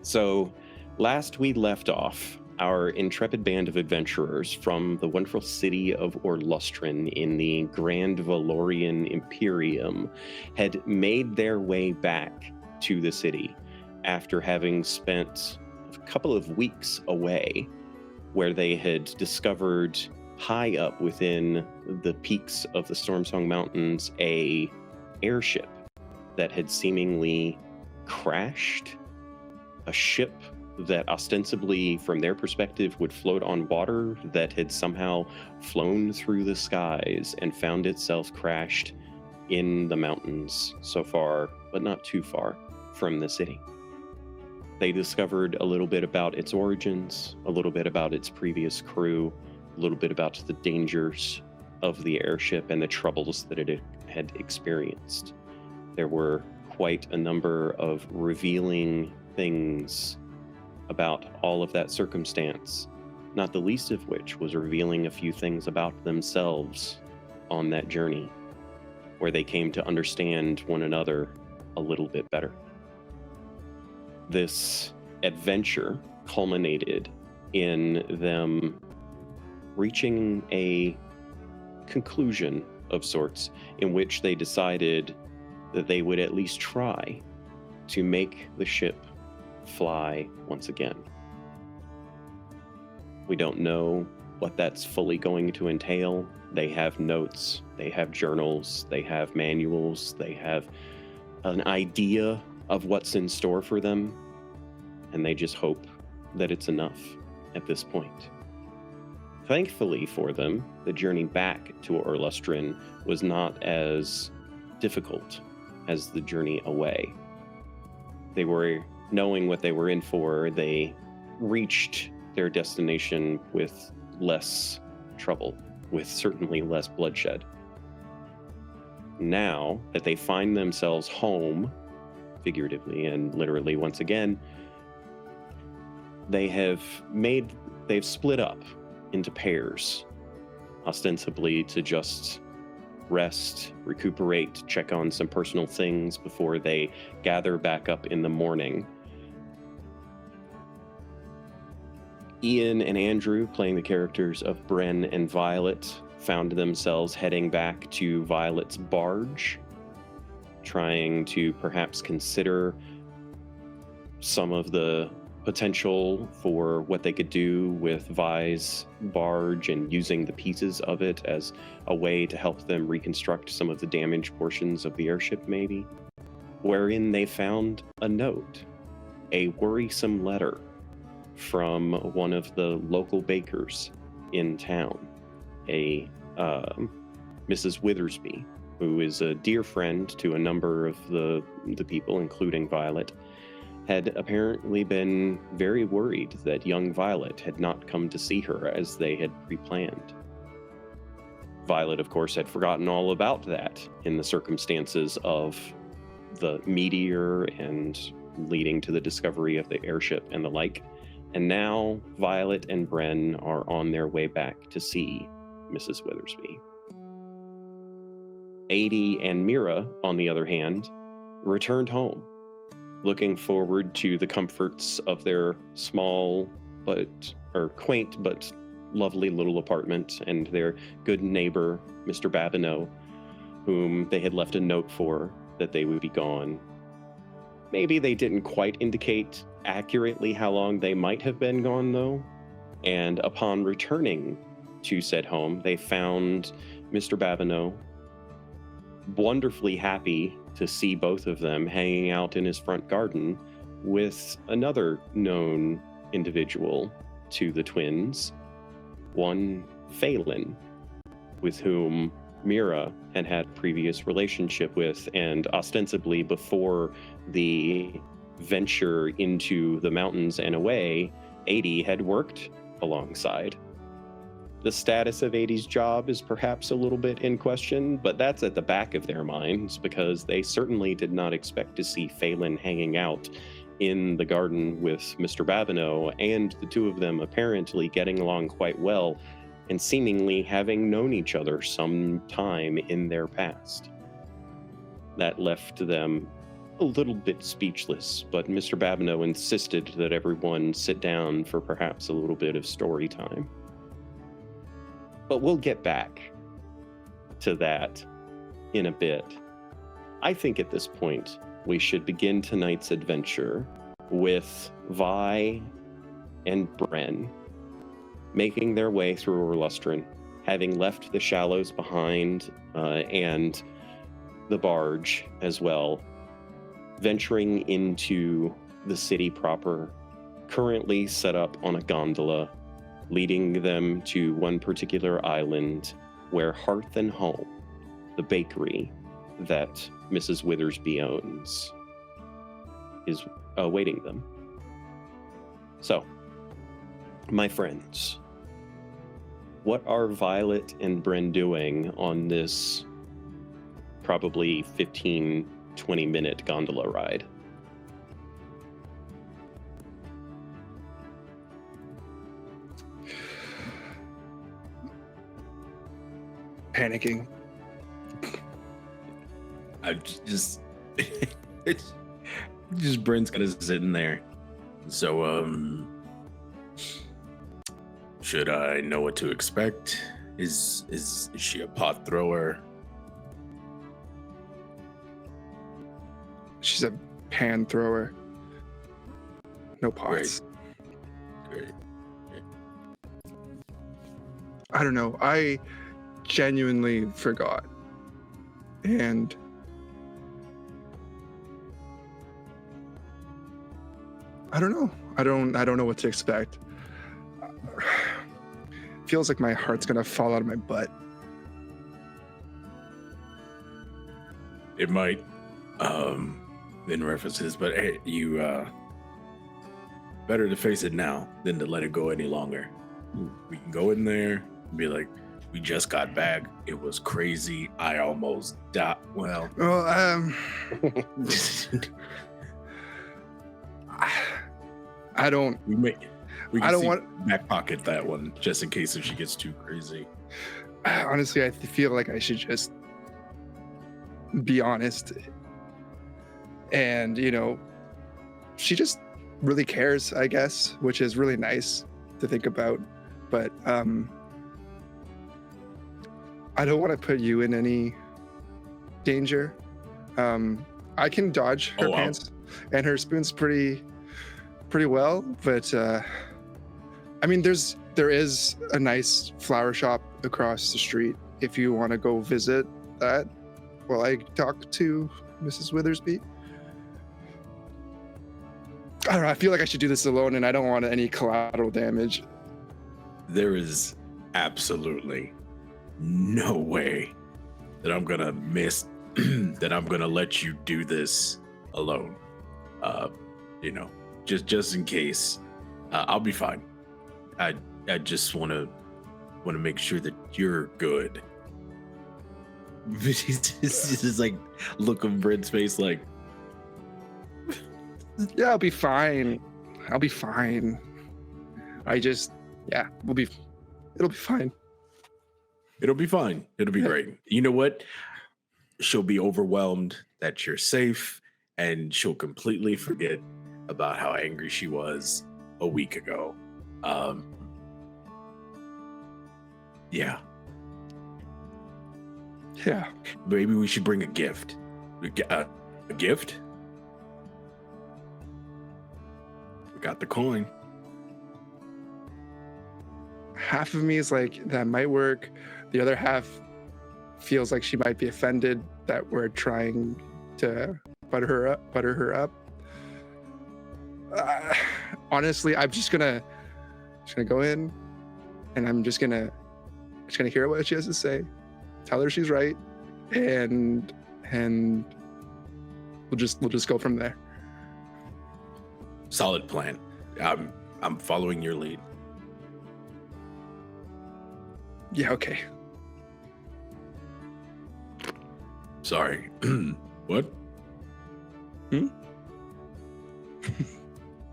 So, last we left off, our intrepid band of adventurers from the wonderful city of Orlustrin in the Grand Valorian Imperium had made their way back to the city after having spent a couple of weeks away, where they had discovered high up within the peaks of the Stormsong Mountains a airship that had seemingly crashed. A ship that ostensibly, from their perspective, would float on water that had somehow flown through the skies and found itself crashed in the mountains so far, but not too far, from the city. They discovered a little bit about its origins, a little bit about its previous crew, a little bit about the dangers of the airship and the troubles that it had experienced. There were quite a number of revealing things about all of that circumstance, not the least of which was revealing a few things about themselves on that journey, where they came to understand one another a little bit better. This adventure culminated in them reaching a conclusion of sorts in which they decided that they would at least try to make the ship fly once again. We don't know what that's fully going to entail. They have notes, they have journals, they have manuals, they have an idea of what's in store for them, and they just hope that it's enough at this point. Thankfully for them, the journey back to Orlustrin was not as difficult as the journey away. They were knowing what they were in for. They reached their destination with less trouble, with certainly less bloodshed. Now that they find themselves home, figuratively and literally once again, they've split up into pairs, ostensibly to just rest, recuperate, check on some personal things before they gather back up in the morning. Ian and Andrew, playing the characters of Bren and Violet, found themselves heading back to Violet's barge, trying to perhaps consider some of the potential for what they could do with Vi's barge and using the pieces of it as a way to help them reconstruct some of the damaged portions of the airship, maybe. Wherein they found a note, a worrisome letter from one of the local bakers in town, a Mrs. Withersby, who is a dear friend to a number of the people, including Violet, had apparently been very worried that young Violet had not come to see her as they had pre-planned. Violet, of course, had forgotten all about that in the circumstances of the meteor and leading to the discovery of the airship and the like. And now Violet and Bren are on their way back to see Mrs. Withersby. Adie and Mira, on the other hand, returned home, looking forward to the comforts of their small quaint but lovely little apartment and their good neighbor, Mr. Babineau, whom they had left a note for that they would be gone. Maybe they didn't quite indicate accurately how long they might have been gone, though. And upon returning to said home, they found Mr. Babineau wonderfully happy to see both of them hanging out in his front garden with another known individual to the twins, one Phelan, with whom Mira had previous relationship with, and ostensibly before the venture into the mountains and away, Adie had worked alongside. The status of Adie's job is perhaps a little bit in question, but that's at the back of their minds because they certainly did not expect to see Phelan hanging out in the garden with Mr. Babineau, and the two of them apparently getting along quite well and seemingly having known each other some time in their past. That left them a little bit speechless, but Mr. Babineau insisted that everyone sit down for perhaps a little bit of story time. But we'll get back to that in a bit. I think at this point, we should begin tonight's adventure with Vi and Bren making their way through Orlustran, having left the shallows behind and the barge as well, venturing into the city proper, currently set up on a gondola, leading them to one particular island where Hearth and Home, the bakery that Mrs. Withersby owns, is awaiting them. So, my friends, what are Violet and Bren doing on this probably 15, 20-minute gondola ride? Panicking. I just it's just Bren's kind of sitting there. So, should I know what to expect? Is she a pot thrower? She's a pan thrower. No pots. Great. I don't know. I genuinely forgot. And I don't know. I don't know what to expect. Feels like my heart's gonna fall out of my butt. It might, in references, but hey, you better to face it now than to let it go any longer. We can go in there and be like, we just got back. It was crazy. I almost died. Well, I don't. We can back pocket that one just in case if she gets too crazy. Honestly, I feel like I should just be honest. And, she just really cares, I guess, which is really nice to think about. But I don't want to put you in any danger. I can dodge her pants and her spoons pretty well, but I mean, there is a nice flower shop across the street if you want to go visit that while I talk to Mrs. Withersby. I don't know, I feel like I should do this alone and I don't want any collateral damage. There is absolutely no way that I'm gonna that I'm gonna let you do this alone. Just in case. I'll be fine. I just want to make sure that you're good. He's just like look of Bren's face like, yeah, I'll be fine. It'll be fine. It'll be fine. It'll be fine. It'll be great. You know what? She'll be overwhelmed that you're safe, and she'll completely forget about how angry she was a week ago. Yeah. Maybe we should bring a gift. A gift? We got the coin. Half of me is like, that might work. The other half feels like she might be offended that we're trying to butter her up. Honestly, I'm just gonna go in, and I'm just gonna hear what she has to say, tell her she's right, and we'll just go from there. Solid plan. I'm following your lead. Yeah, okay. Sorry. What? Man,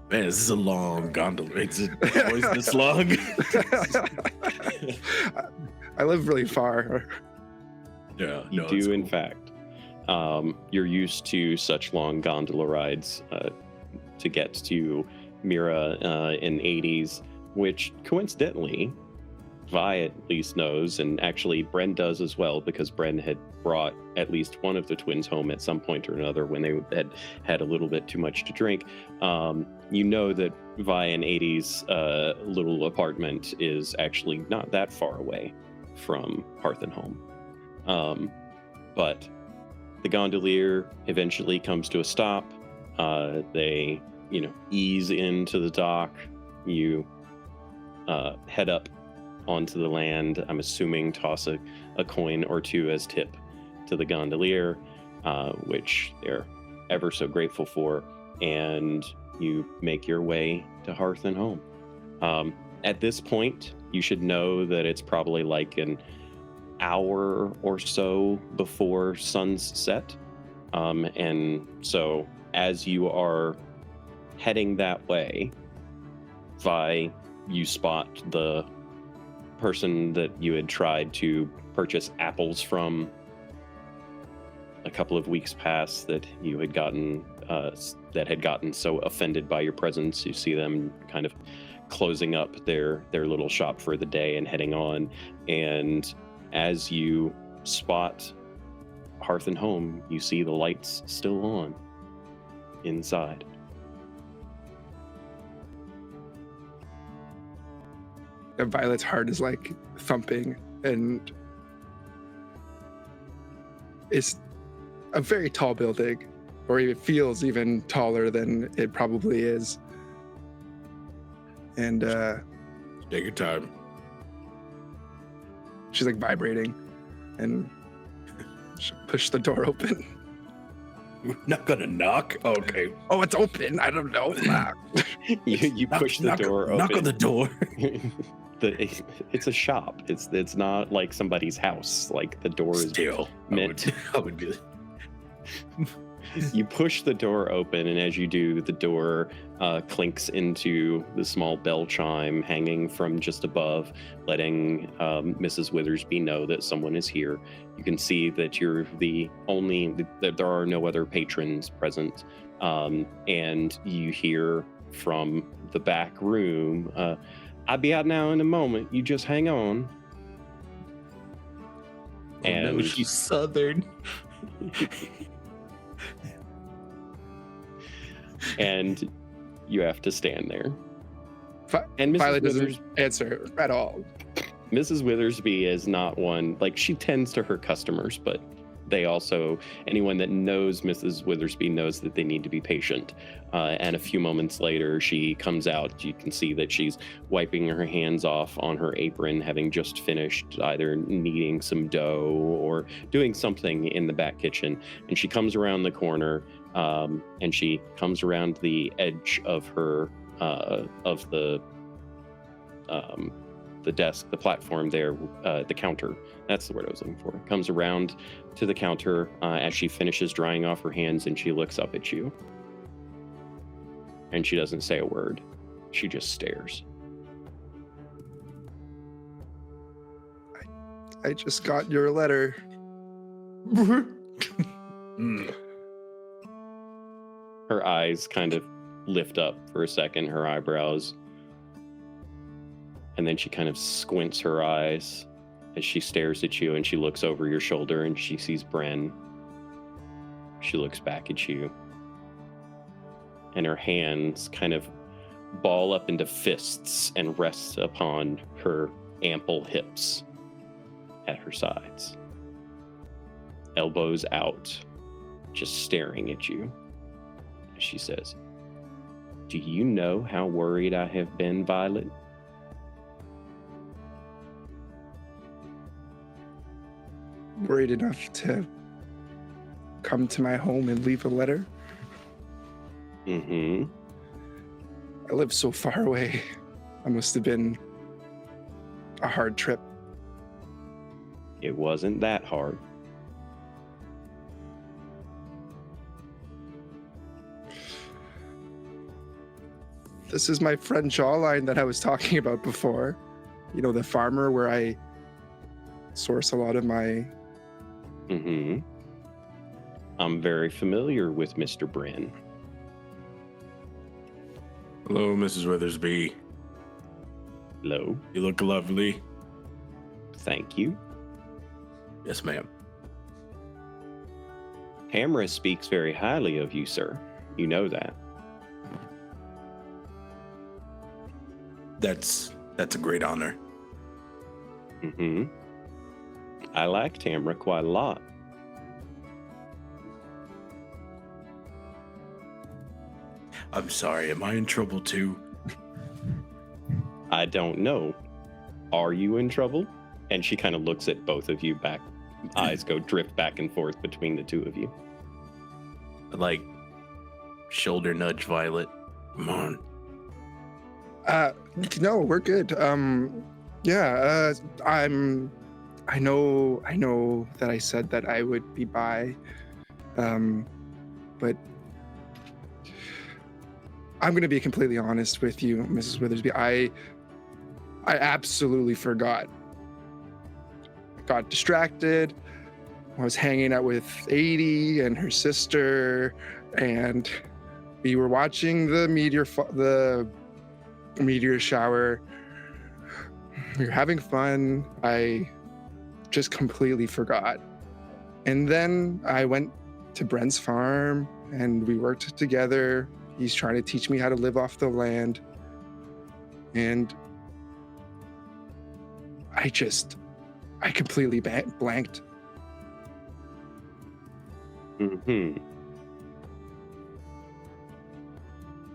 this is a long gondola. Is it always this long? I live really far. Yeah, You do, in fact. You're used to such long gondola rides to get to Mira in 80s, which coincidentally, Vi at least knows, and actually Bren does as well, because Bren had brought at least one of the twins home at some point or another when they had a little bit too much to drink. You know that Vi in 80s little apartment is actually not that far away from Hearth and Home. But the gondolier eventually comes to a stop. They, ease into the dock. You head up onto the land. I'm assuming toss a coin or two as tip to the gondolier, which they're ever so grateful for, and you make your way to Hearth and Home. At this point, you should know that it's probably like an hour or so before sunset, and so as you are heading that way, Vi, you spot the person that you had tried to purchase apples from a couple of weeks past, that you had gotten so offended by your presence. You see them kind of closing up their little shop for the day and heading on. And as you spot Hearth and Home, you see the lights still on inside. And Violet's heart is like thumping, and it's a very tall building, or it feels even taller than it probably is. And take your time. She's like vibrating, and she'll push the door open. We're not gonna knock. Okay. Oh, it's open. I don't know. You push the door open. Knock on the door. It's a shop. It's not like somebody's house. Like, the door is still meant. I would do it. You push the door open, and as you do, the door clinks into the small bell chime hanging from just above, letting Mrs. Withersby know that someone is here. You can see that you're that there are no other patrons present, and you hear from the back room, "I'll be out now in a moment. You just hang on." And no, she's Southern. And you have to stand there. And Violet doesn't answer at all. Mrs. Withersby is not one, like, she tends to her customers, but they also, anyone that knows Mrs. Withersby knows that they need to be patient. And a few moments later, she comes out. You can see that she's wiping her hands off on her apron, having just finished either kneading some dough or doing something in the back kitchen. And she comes around the corner, and she comes around the edge of her, of the desk, the platform there, the counter. That's the word I was looking for. Comes around to the counter as she finishes drying off her hands, and she looks up at you. And she doesn't say a word. She just stares. I just got your letter. Her eyes kind of lift up for a second, her eyebrows. And then she kind of squints her eyes as she stares at you, and she looks over your shoulder and she sees Bren. She looks back at you. And her hands kind of ball up into fists and rest upon her ample hips at her sides. Elbows out, just staring at you. She says, "Do you know how worried I have been, Violet?" Worried enough to come to my home and leave a letter? Mm-hmm. I live so far away. It must have been a hard trip. It wasn't that hard. This is my friend Jawline that I was talking about before. You know, the farmer where I source a lot of my... Mm-hmm. I'm very familiar with Mr. Bryn. Hello, Mrs. Withersby. Hello. You look lovely. Thank you. Yes, ma'am. Tamara speaks very highly of you, sir. You know that. That's a great honor. Mm-hmm. I like Tamara quite a lot. I'm sorry, am I in trouble too? I don't know. Are you in trouble? And she kind of looks at both of you back. Eyes go drift back and forth between the two of you. Like, shoulder nudge Violet. Come on. No, we're good. Yeah, I know that I said that I would be by, but I'm going to be completely honest with you, Mrs. Withersby. I absolutely forgot. Got distracted. I was hanging out with 80 and her sister, and we were watching the meteor shower. We were having fun. I just completely forgot. And then I went to Brent's farm and we worked together. He's trying to teach me how to live off the land. And I completely blanked. Mm-hmm.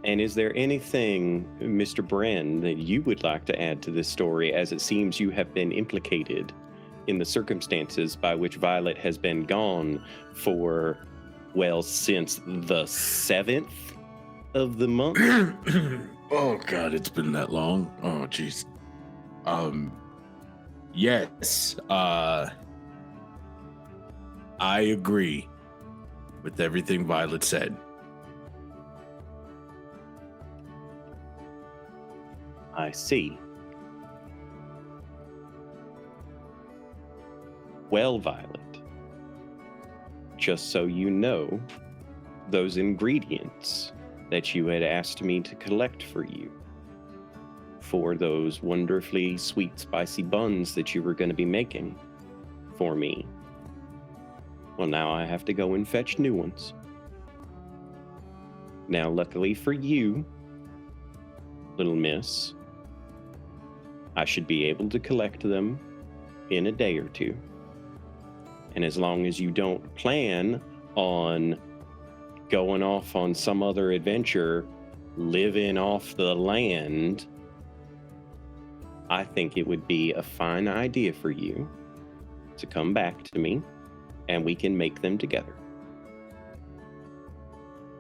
And is there anything, Mr. Bren, that you would like to add to this story, as it seems you have been implicated in the circumstances by which Violet has been gone for, well, since the 7th of the month? Oh, God, it's been that long. Oh, jeez. Yes. I agree with everything Violet said. I see. Well, Violet, just so you know, those ingredients that you had asked me to collect for you, for those wonderfully sweet, spicy buns that you were going to be making for me, well, now I have to go and fetch new ones. Now, luckily for you, little miss, I should be able to collect them in a day or two. And as long as you don't plan on going off on some other adventure, living off the land, I think it would be a fine idea for you to come back to me and we can make them together.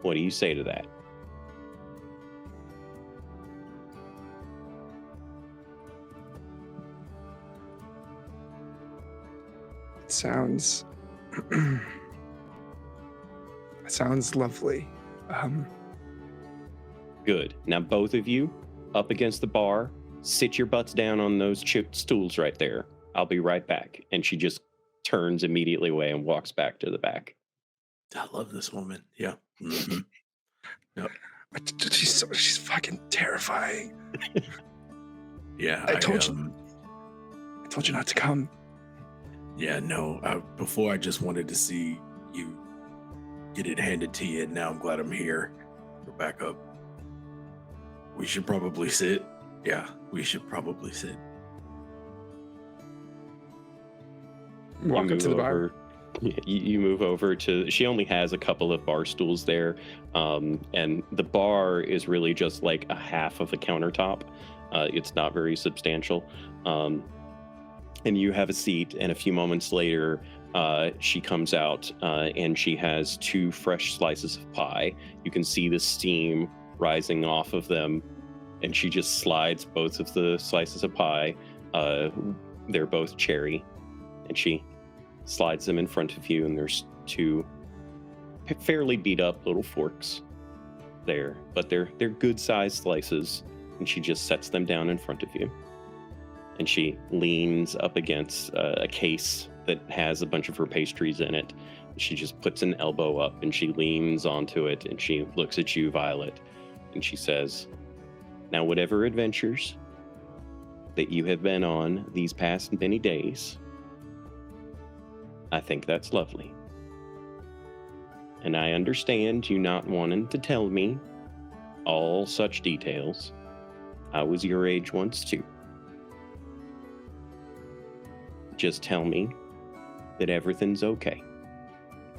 What do you say to that? Sounds lovely. Good. Now both of you up against the bar, sit your butts down on those chipped stools right there. I'll be right back. And she just turns immediately away and walks back to the back. I love this woman. Yeah. Mm-hmm. Yep. She's fucking terrifying. Yeah. I told you not to come. Yeah, no. Before I just wanted to see you get it handed to you, and now I'm glad I'm here. We're back up. We should probably sit. Yeah, we should probably sit. Walk up to the bar. You move over to, she only has a couple of bar stools there. And the bar is really just like a half of a countertop. It's not very substantial. And you have a seat, and a few moments later, she comes out and she has 2 fresh slices of pie. You can see the steam rising off of them, and she just slides both of the slices of pie. They're both cherry, and she slides them in front of you, and there's 2 fairly beat up little forks there, but they're good sized slices, and she just sets them down in front of you. And she leans up against a case that has a bunch of her pastries in it, She just puts an elbow up and she leans onto it and she looks at you, Violet, and she says, now, whatever adventures that you have been on these past many days, I think that's lovely. And I understand you not wanting to tell me all such details. I was your age once too. Just tell me that everything's okay,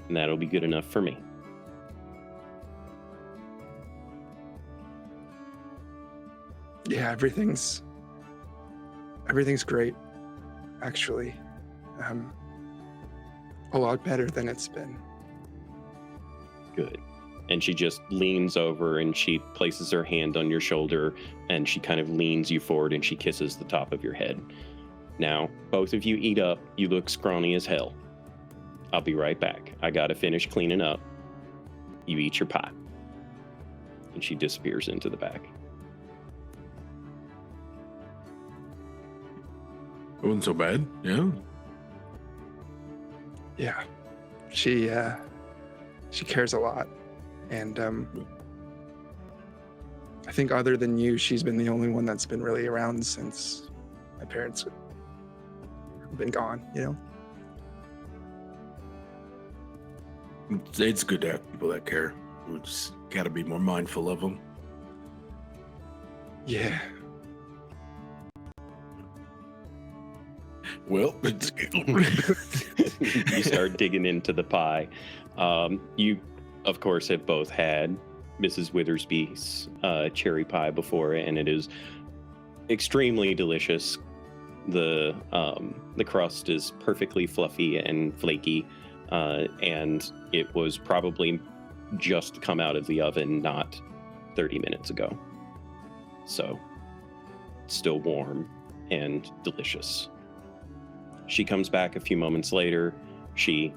and that'll be good enough for me. Yeah, everything's great, actually. A lot better than it's been. Good. And she just leans over and she places her hand on your shoulder and she kind of leans you forward and she kisses the top of your head. Now, both of you eat up. You look scrawny as hell. I'll be right back. I gotta finish cleaning up. You eat your pie. And she disappears into the back. It wasn't so bad, yeah. Yeah, she cares a lot, and I think other than you, she's been the only one that's been really around since my parents have been gone. You know, It's good to have people that care. We just gotta be more mindful of them. Yeah. Well, You start digging into the pie. You, of course, have both had Mrs. Withersby's cherry pie before, and it is extremely delicious. The crust is perfectly fluffy and flaky, and it was probably just come out of the oven not 30 minutes ago. So, still warm and delicious. She comes back a few moments later. She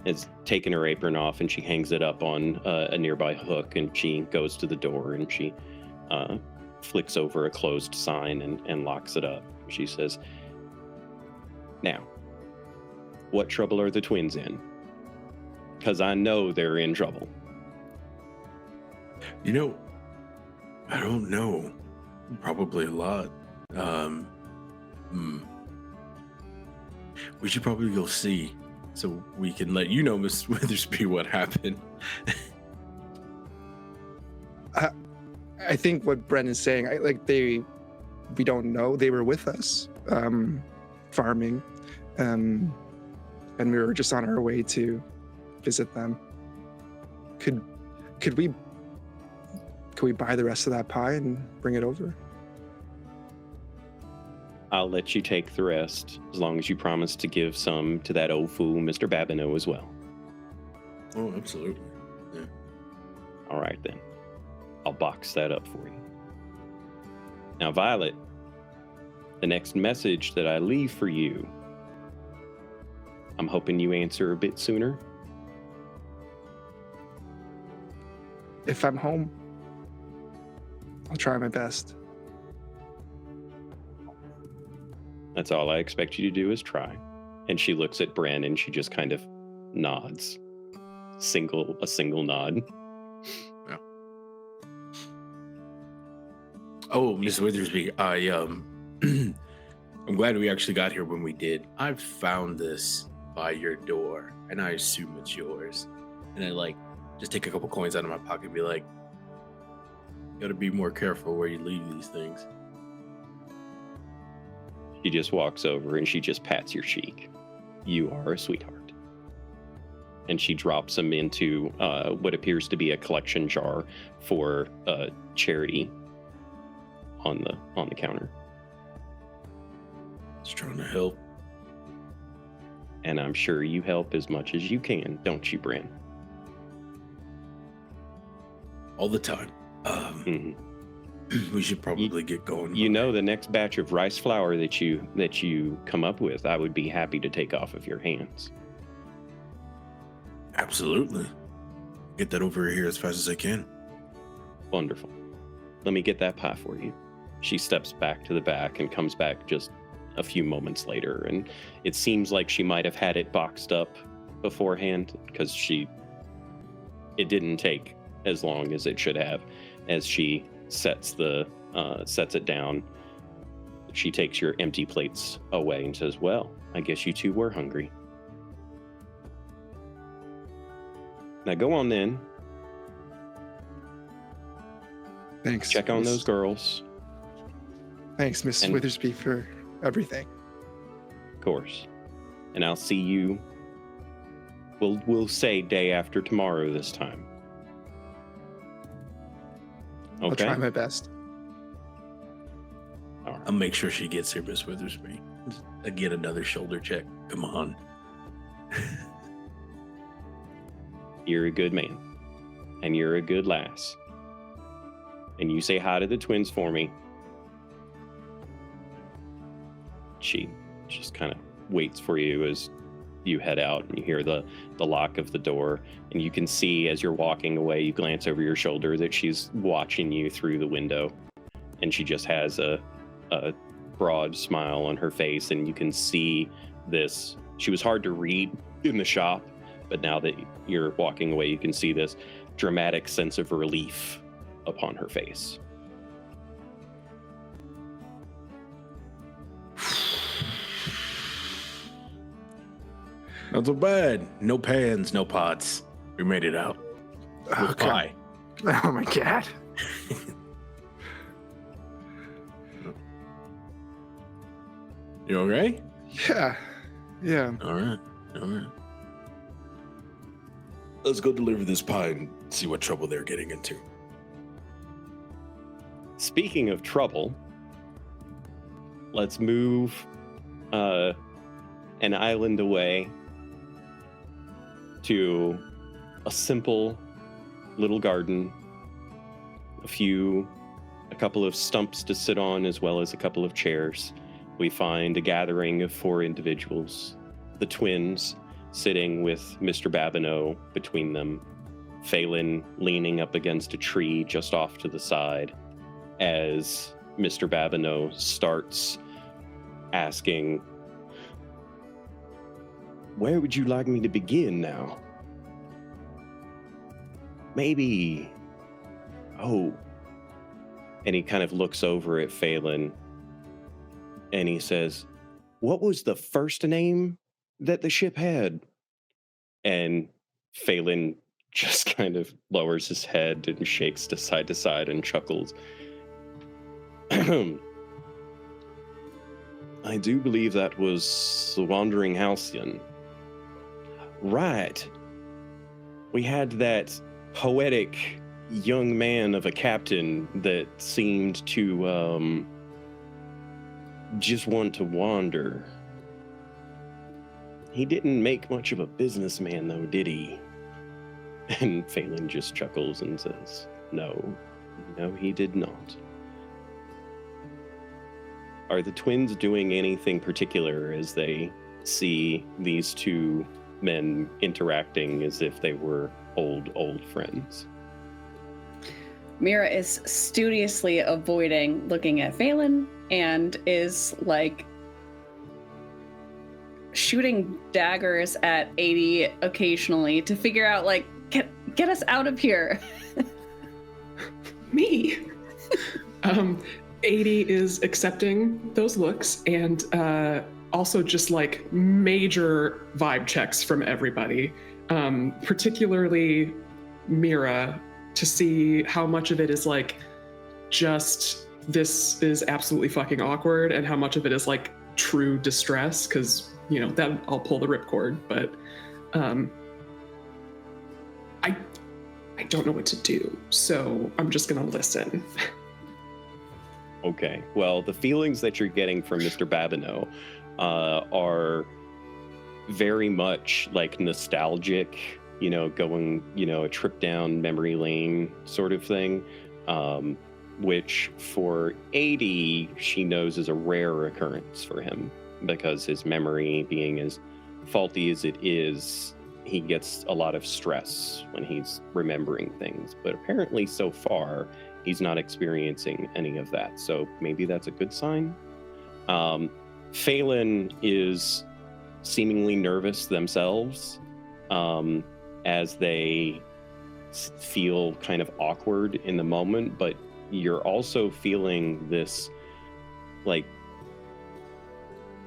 has taken her apron off and she hangs it up on a nearby hook, and she goes to the door and she flicks over a closed sign and locks it up. She says, now, what trouble are the twins in? Because I know they're in trouble. You know, I don't know. Probably a lot. We should probably go see, so we can let you know, Miss Withersby, what happened. I think what Bren is saying, we don't know. They were with us, farming, and we were just on our way to visit them. Could we buy the rest of that pie and bring it over? I'll let you take the rest, as long as you promise to give some to that old fool, Mr. Babineau, as well. Oh, absolutely. Yeah. All right, then. I'll box that up for you. Now, Violet, the next message that I leave for you, I'm hoping you answer a bit sooner. If I'm home, I'll try my best. That's all I expect you to do is try. And she looks at Bren and she just kind of nods. A single nod. Yeah. Oh, Miss Withersby, I'm glad we actually got here when we did. I found this by your door, and I assume it's yours. And I just take a couple coins out of my pocket and be like, you gotta be more careful where you leave these things. She just walks over and she just pats your cheek. You are a sweetheart. And she drops them into what appears to be a collection jar for charity on the counter. Just trying to help. And I'm sure you help as much as you can, don't you, Bren? All the time. We should probably get going. You know, the next batch of rice flour that you come up with, I would be happy to take off of your hands. Absolutely. Get that over here as fast as I can. Wonderful. Let me get that pie for you. She steps back to the back and comes back just a few moments later, and it seems like she might have had it boxed up beforehand because it didn't take as long as it should have. As she sets it down, she takes your empty plates away and says, well, I guess you two were hungry. Now go on then. Thanks. Check on those girls. Thanks, Mrs. Withersby, for everything. Of course. And I'll see you. We'll say day after tomorrow this time. Okay? I'll try my best. All right. I'll make sure she gets here, Miss Withersby. Again, another shoulder check. Come on. You're a good man. And you're a good lass. And you say hi to the twins for me. She just kind of waits for you as you head out, and you hear the lock of the door, and you can see as you're walking away, you glance over your shoulder that she's watching you through the window, and she just has a broad smile on her face, and you can see this. She was hard to read in the shop, but now that you're walking away, you can see this dramatic sense of relief upon her face. Not so bad. No pans, no pots. We made it out. With pie. Oh my God. You all right? Yeah. All right. Let's go deliver this pie and see what trouble they're getting into. Speaking of trouble, let's move an island away to a simple little garden, a couple of stumps to sit on, as well as a couple of chairs. We find a gathering of 4 individuals, the twins sitting with Mr. Babineau between them, Phelan leaning up against a tree just off to the side, as Mr. Babineau starts asking, where would you like me to begin now? Maybe, and he kind of looks over at Phelan and he says, what was the first name that the ship had? And Phelan just kind of lowers his head and shakes to side and chuckles. I do believe that was the Wandering Halcyon. Right. We had that poetic young man of a captain that seemed to just want to wander. He didn't make much of a businessman, though, did he? And Phelan just chuckles and says, no, he did not. Are the twins doing anything particular as they see these 2 men interacting as if they were old friends? Mira is studiously avoiding looking at Phelan and is like shooting daggers at 80 occasionally to figure out, like, get us out of here. Me? 80 is accepting those looks and also just like major vibe checks from everybody, particularly Mira, to see how much of it is like just this is absolutely fucking awkward and how much of it is like true distress, because that I'll pull the ripcord, but I don't know what to do, so I'm just gonna listen. Okay, well, the feelings that you're getting from Mr. Babineau are very much like nostalgic, going, a trip down memory lane sort of thing, which for 80, she knows is a rare occurrence for him, because his memory being as faulty as it is, he gets a lot of stress when he's remembering things. But apparently so far, he's not experiencing any of that. So maybe that's a good sign. Phelan is seemingly nervous themselves, as they feel kind of awkward in the moment, but you're also feeling this like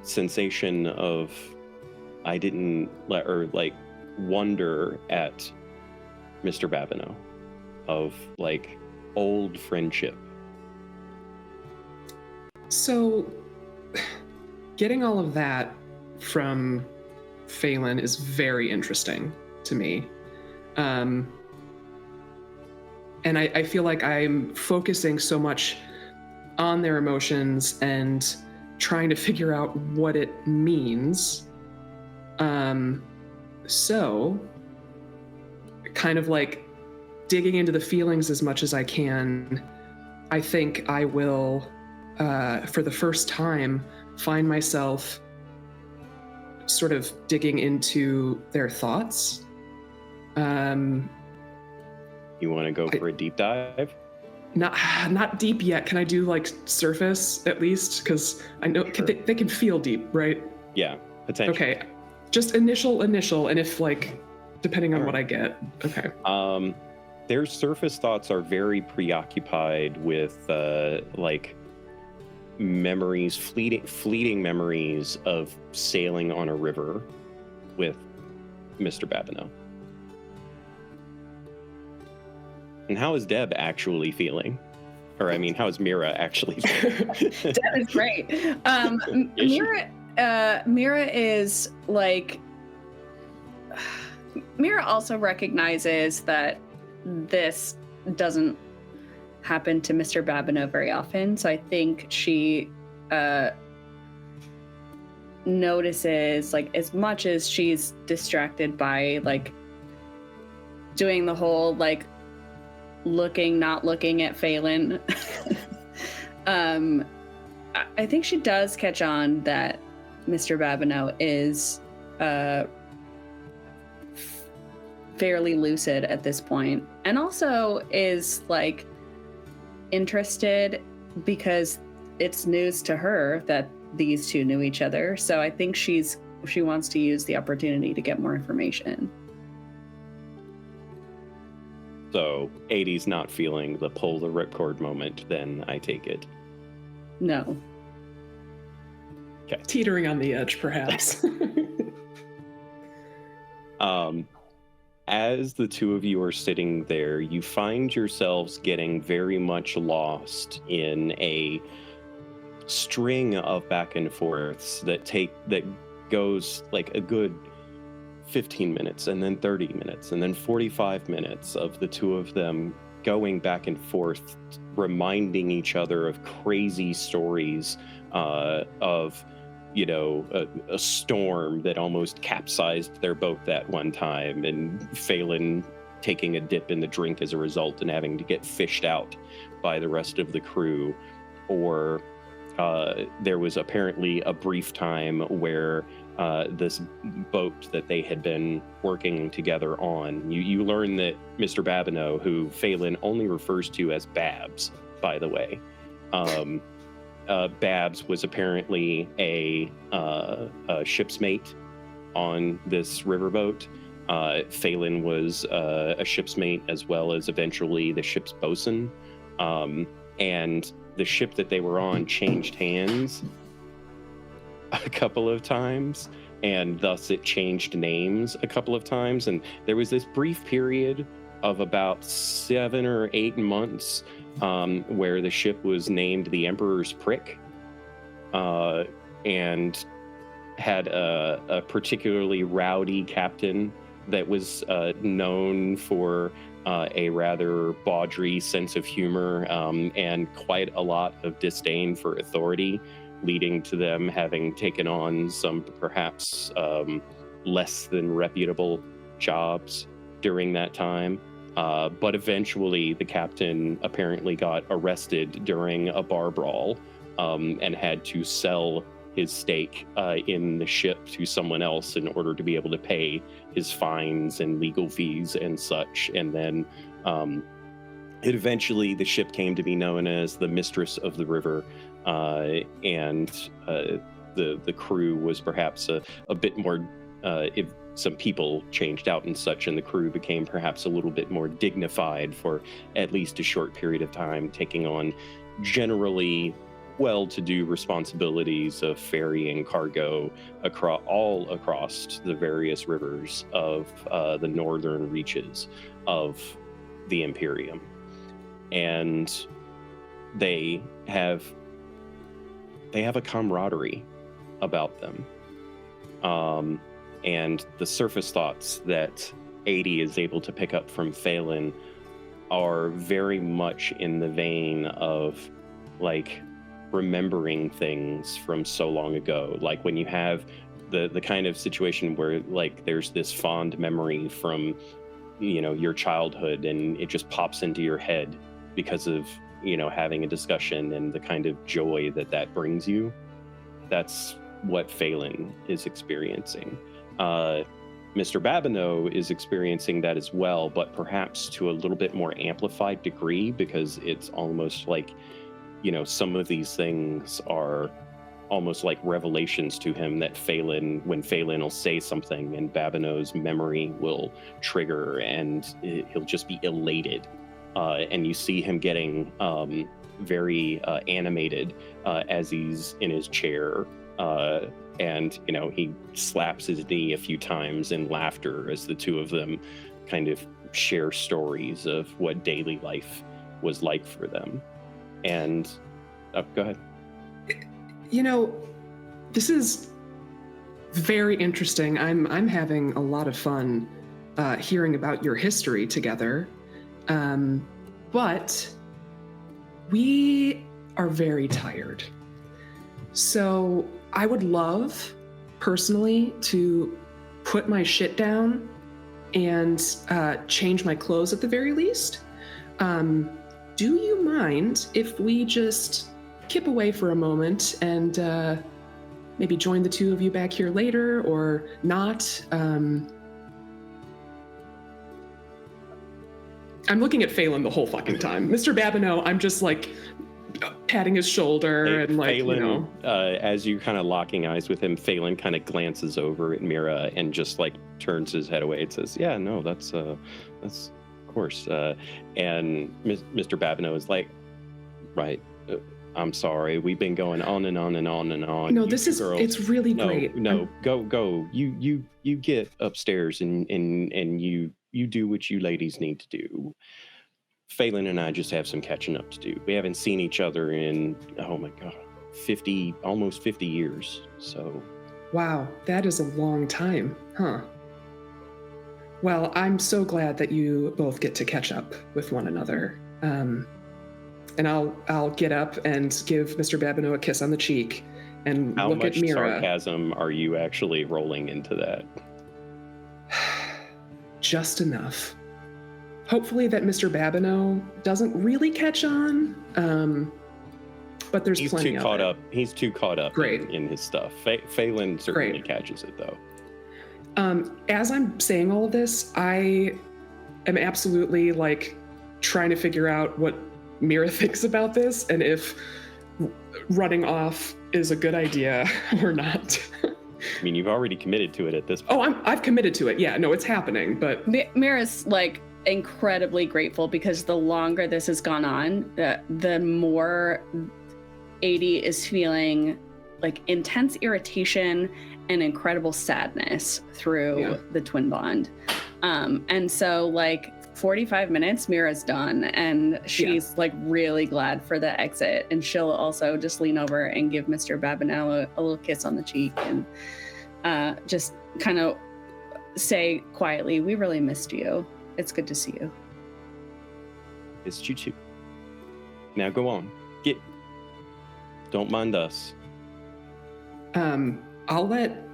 sensation of I didn't let or like wonder at Mr. Babineau, of like old friendship. So getting all of that from Phelan is very interesting to me. And I feel like I'm focusing so much on their emotions and trying to figure out what it means. So kind of like digging into the feelings as much as I can, I think I will, for the first time, find myself sort of digging into their thoughts. You want to go for a deep dive? Not deep yet. Can I do like surface at least? Because I know Sure. they can feel deep, right? Yeah, potentially. Okay, just initial, and if like, depending on All what right. I get. Okay. Their surface thoughts are very preoccupied with like memories, fleeting memories of sailing on a river with Mr. Babineau. And how is Deb actually feeling? Or I mean, how is Mira actually feeling? That is great. Is she? Mira is like. Mira also recognizes that this doesn't happen to Mr. Babineau very often, so I think she notices, like, as much as she's distracted by like doing the whole like not looking at Phelan. I think she does catch on that Mr. Babineau is fairly lucid at this point, and also is like interested because it's news to her that these two knew each other. So I think she wants to use the opportunity to get more information. So 80's not feeling the pull the ripcord moment, then I take it. No. Teetering on the edge, perhaps. As the two of you are sitting there, you find yourselves getting very much lost in a string of back and forths that goes like a good 15 minutes and then 30 minutes and then 45 minutes of the two of them going back and forth, reminding each other of crazy stories of, you know, a storm that almost capsized their boat that one time, and Phelan taking a dip in the drink as a result and having to get fished out by the rest of the crew. Or there was apparently a brief time where this boat that they had been working together on, you learn that Mr. Babineau, who Phelan only refers to as Babs, by the way, Babs was apparently a ship's mate on this riverboat. Phelan was a ship's mate as well as eventually the ship's bosun. And the ship that they were on changed hands a couple of times, and thus it changed names a couple of times. And there was this brief period of about 7 or 8 months where the ship was named the Emperor's Prick, and had a particularly rowdy captain that was known for a rather bawdry sense of humor and quite a lot of disdain for authority, leading to them having taken on some perhaps less than reputable jobs during that time. But eventually the captain apparently got arrested during a bar brawl and had to sell his stake in the ship to someone else in order to be able to pay his fines and legal fees and such. And then eventually the ship came to be known as the Mistress of the River, and the crew was perhaps a bit more some people changed out and such, and the crew became perhaps a little bit more dignified for at least a short period of time, taking on generally well-to-do responsibilities of ferrying cargo across the various rivers of the northern reaches of the Imperium. And they have a camaraderie about them. And the surface thoughts that 80 is able to pick up from Phelan are very much in the vein of like remembering things from so long ago. Like when you have the kind of situation where like there's this fond memory from, you know, your childhood, and it just pops into your head because of, you know, having a discussion and the kind of joy that brings you. That's what Phelan is experiencing. Mr. Babineau is experiencing that as well, but perhaps to a little bit more amplified degree, because it's almost like, you know, some of these things are almost like revelations to him that when Phelan will say something and Babineau's memory will trigger and he'll just be elated. And you see him getting very animated as he's in his chair. And, you know, he slaps his knee a few times in laughter as the two of them kind of share stories of what daily life was like for them. And go ahead. You know, this is very interesting. I'm having a lot of fun hearing about your history together. But we are very tired. So I would love, personally, to put my shit down and change my clothes at the very least. Do you mind if we just kip away for a moment and maybe join the two of you back here later, or not? I'm looking at Phelan the whole fucking time. Mr. Babineau, I'm just like patting his shoulder and like, Phelan, you know. As you kind of locking eyes with him, Phelan kind of glances over at Mira and just like turns his head away and says, "Yeah, no, that's of course." And Mr. Babineau is like, "Right, I'm sorry. We've been going on and on and on and on." No, it's really great. No, go. You get upstairs and you do what you ladies need to do. Phelan and I just have some catching up to do. We haven't seen each other in, oh my God, almost 50 years. So. Wow, that is a long time, huh? Well, I'm so glad that you both get to catch up with one another. And I'll get up and give Mr. Babineau a kiss on the cheek and look at Mira. How much sarcasm are you actually rolling into that? Just enough. Hopefully that Mr. Babineau doesn't really catch on, but there's plenty of it. He's too caught up in his stuff. Phelan certainly catches it, though. As I'm saying all of this, I am absolutely like trying to figure out what Mira thinks about this and if running off is a good idea or not. I mean, you've already committed to it at this point. Oh, I've committed to it. Yeah, no, it's happening, but... Mira's like incredibly grateful because the longer this has gone on, the more 80 is feeling like intense irritation and incredible sadness through the twin bond. And so like 45 minutes, Mira's done, and she's like really glad for the exit. And she'll also just lean over and give Mr. Babineau a little kiss on the cheek and just kind of say quietly, "We really missed you. It's good to see you." Missed you too. Now go on. Don't mind us. I'll let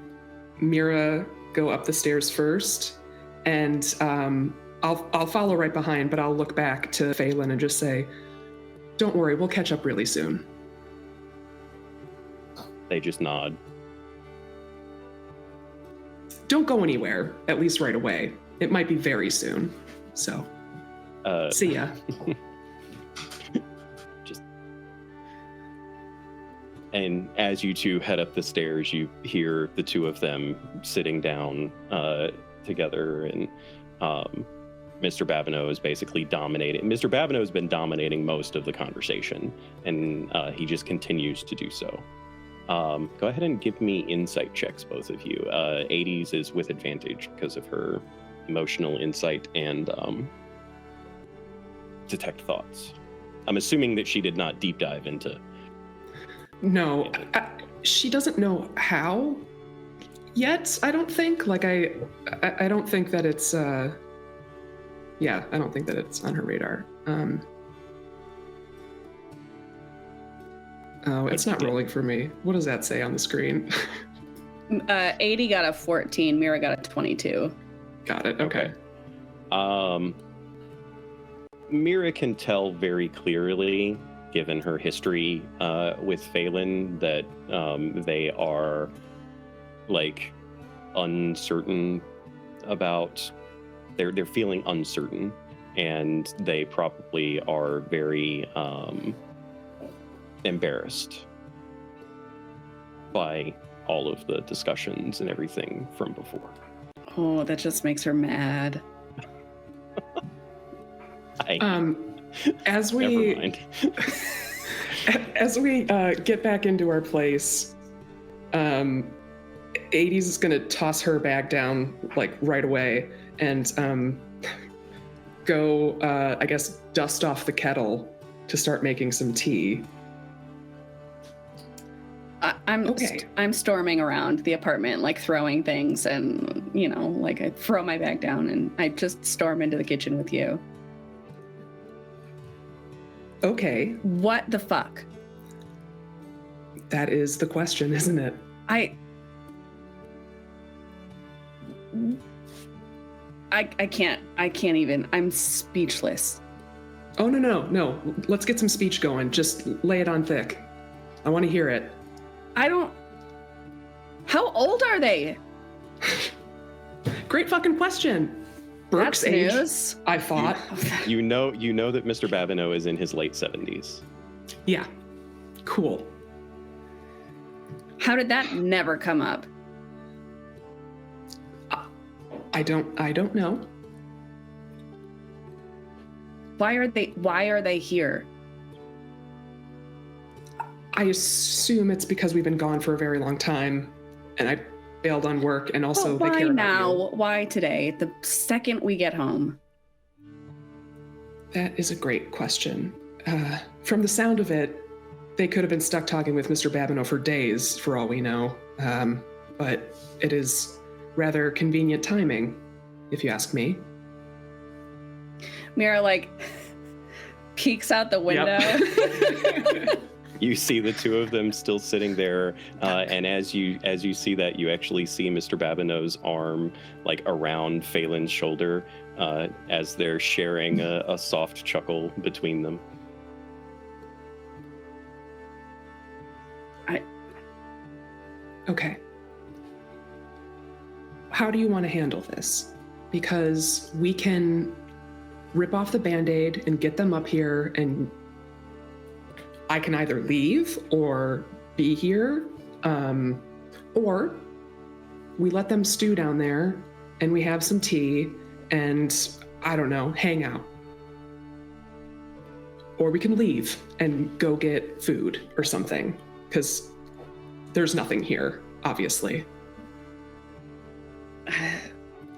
Mira go up the stairs first, and I'll follow right behind, but I'll look back to Phelan and just say, "Don't worry, we'll catch up really soon." They just nod. Don't go anywhere, at least right away. It might be very soon. So, see ya. And as you two head up the stairs, you hear the two of them sitting down together, and Mr. Babineau is basically dominating. Mr. Babineau has been dominating most of the conversation, and he just continues to do so. Go ahead and give me insight checks, both of you. 80s is with advantage because of her emotional insight and detect thoughts. I'm assuming that she did not deep dive into... No, she doesn't know how yet, I don't think. Like, I don't think that it's, I don't think that it's on her radar. Oh, it's not rolling for me. What does that say on the screen? 80 got a 14, Mira got a 22. Got it, okay. Mira can tell very clearly, given her history with Phelan, that they are like uncertain about, they're feeling uncertain, and they probably are very embarrassed by all of the discussions and everything from before. Oh, that just makes her mad. As Never we mind. as we get back into our place, 80s is gonna toss her bag down like right away and go I guess dust off the kettle to start making some tea. I'm storming around the apartment, like throwing things, and like I throw my bag down and I just storm into the kitchen with you. Okay. What the fuck? That is the question, isn't it? I can't even. I'm speechless. Oh, no. Let's get some speech going. Just lay it on thick. I want to hear it. How old are they? Great fucking question. Brooke's That's age, news. I thought. You know that Mr. Babineau is in his late 70s. Yeah. Cool. How did that never come up? I don't know. Why are they here? I assume it's because we've been gone for a very long time, and I bailed on work, and also But they why care now? about you. Why today? The second we get home. That is a great question. From the sound of it, they could have been stuck talking with Mr. Babineau for days, for all we know. But it is rather convenient timing, if you ask me. Mira like peeks out the window. Yep. You see the two of them still sitting there, and as you see that, you actually see Mr. Babineau's arm like around Phelan's shoulder as they're sharing a soft chuckle between them. Okay. How do you want to handle this? Because we can rip off the Band-Aid and get them up here, and I can either leave or be here, or we let them stew down there and we have some tea and, I don't know, hang out. Or we can leave and go get food or something, because there's nothing here, obviously.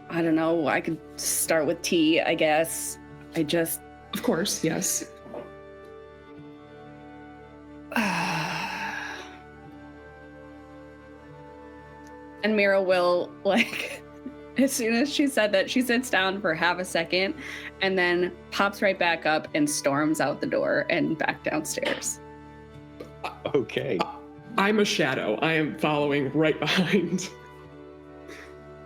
I don't know. I could start with tea, I guess. Of course, yes. And Mira will, like, as soon as she said that, she sits down for half a second and then pops right back up and storms out the door and back downstairs. Okay. I'm a shadow. I am following right behind.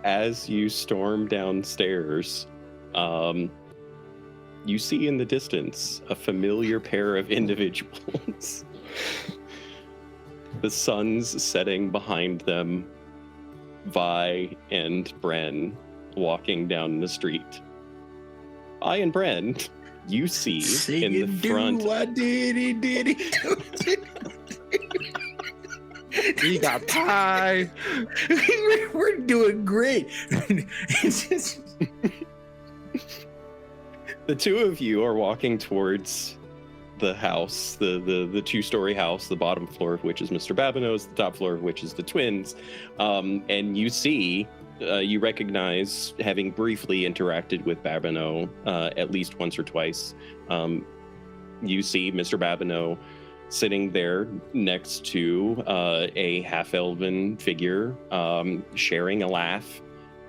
As you storm downstairs, you see in the distance a familiar pair of individuals. The sun's setting behind them. Vi and Bren walking down the street. Vi and Bren, you see in the front. We got pie. We're doing great. It's just... The two of you are walking towards the house, the two-story house, the bottom floor of which is Mr. Babineau's, the top floor of which is the twins. And you see, you recognize, having briefly interacted with Babineau at least once or twice, you see Mr. Babineau sitting there next to a half-elven figure, sharing a laugh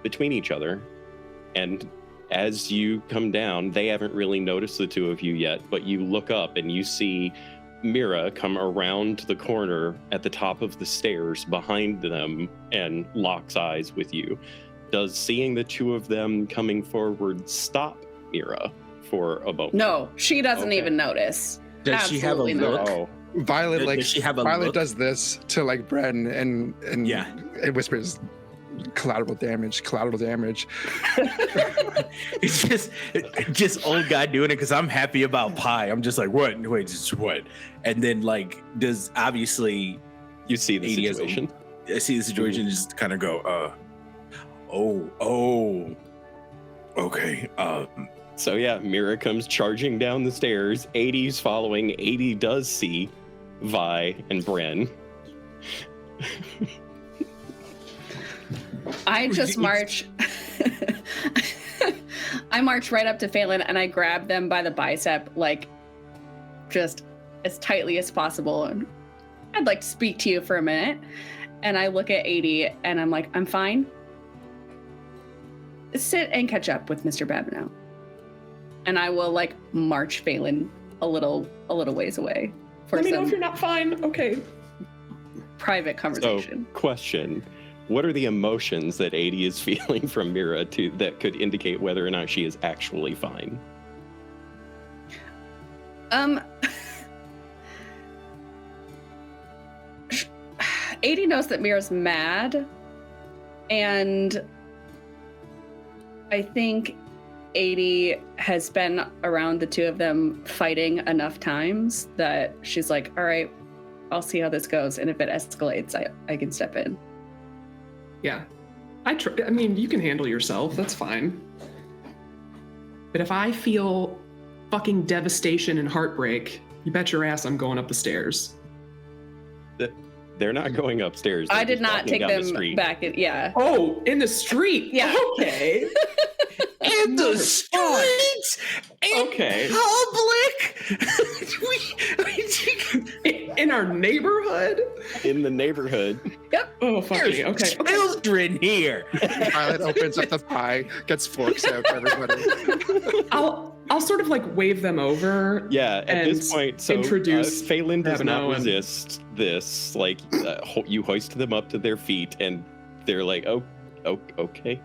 between each other. And as you come down, they haven't really noticed the two of you yet, but you look up and you see Mira come around the corner at the top of the stairs behind them and locks eyes with you. Does seeing the two of them coming forward stop Mira for a moment? No, she doesn't Okay. even notice. Does she have a Absolutely not. look? Oh, Violet Does like she have a Violet look? does this to like Bren and Yeah. it whispers collateral damage. It's just old guy doing it because I'm happy about pie. I'm just like, what? Wait, just what? And then like, does obviously you see the 80 as a- situation. I see the situation and just kind of go, oh, okay. So yeah, Mira comes charging down the stairs. 80's following. 80 does see Vi and Bren. I just march. I march right up to Phelan and I grab them by the bicep, like just as tightly as possible. And I'd like to speak to you for a minute. And I look at 80 and I'm like, I'm fine. Sit and catch up with Mr. Babineau. And I will like march Phelan a little ways away for Let me know some if you're not fine. Okay. private So, conversation. question. What are the emotions that 80 is feeling from Mira that could indicate whether or not she is actually fine? 80 knows that Mira's mad, and I think 80 has been around the two of them fighting enough times that she's like, all right, I'll see how this goes, and if it escalates, I can step in. Yeah. I mean, you can handle yourself. That's fine. But if I feel fucking devastation and heartbreak, you bet your ass I'm going up the stairs. They're not going upstairs. I They're did just not walking take down the them street. back. Yeah. Oh, in the street. Yeah. Okay. In the streets, in Okay. public. In our neighborhood. In the neighborhood. Oh, fuck me. There's Okay. children here. Violet opens up the pie, gets forks out to everybody. I'll sort of like wave them over. Yeah, at this And point, so introduce Phelan does not Babineau and- resist this. Like, you hoist them up to their feet, and they're like, oh, okay.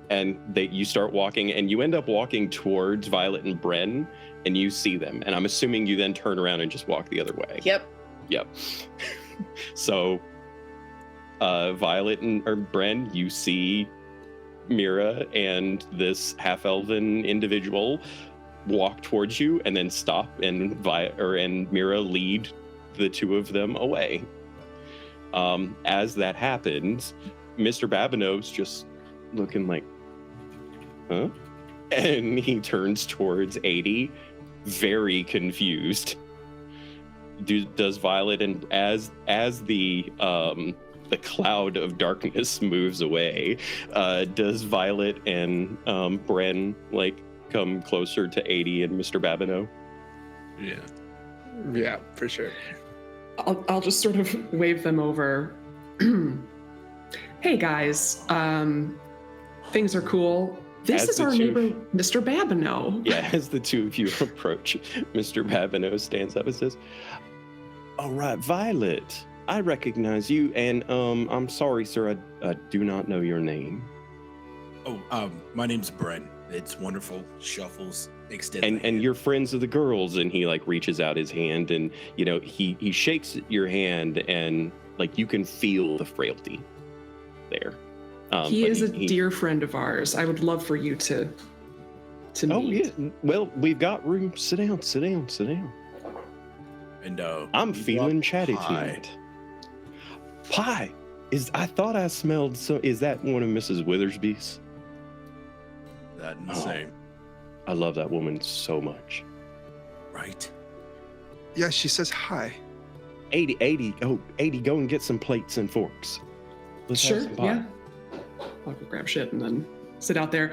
And you start walking, and you end up walking towards Violet and Bren, and you see them. And I'm assuming you then turn around and just walk the other way. Yep. So, Violet or Bren, you see Mira and this half-elven individual walk towards you, and then stop, and Mira lead the two of them away. As that happens, Mr. Babineau's just looking like, huh? And he turns towards 80, very confused. Does Violet, and as the cloud of darkness moves away, does Violet and Bren like come closer to 80 and Mr. Babineau? Yeah, for sure. I'll just sort of wave them over. Hey guys, things are cool. This As is the our two- neighbor, Mr. Babineau. Yeah, as the two of you approach, Mr. Babineau stands up and says, all right, Violet, I recognize you, and I'm sorry, sir, I do not know your name. Oh, my name's Bren. It's wonderful. Shuffles, extend. And you're friends of the girls, and he like reaches out his hand, and he shakes your hand, and like you can feel the frailty there. He but is a dear friend of ours. I would love for you to meet. Oh yeah. Well, we've got room. Sit down. And I'm feeling chatty pie. tonight. Pie! I thought I smelled is that one of Mrs. Withersby's? That insane. I love that woman so much. Right? Yeah, she says hi. 80, go and get some plates and forks. Let's have Sure, some pie. yeah. I'll go grab shit and then sit out there.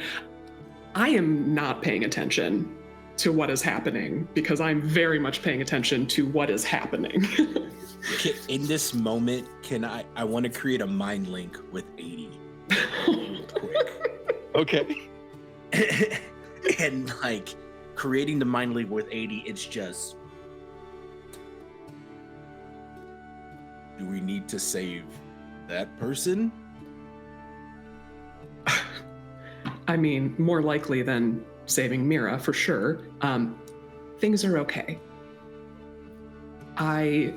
I am not paying attention to what is happening because I'm very much paying attention to what is happening. In this moment, I want to create a mind link with 80 real quick. Okay. And like creating the mind link with 80, it's just, do we need to save that person? I mean, more likely than saving Mira, for sure. Things are okay. I'm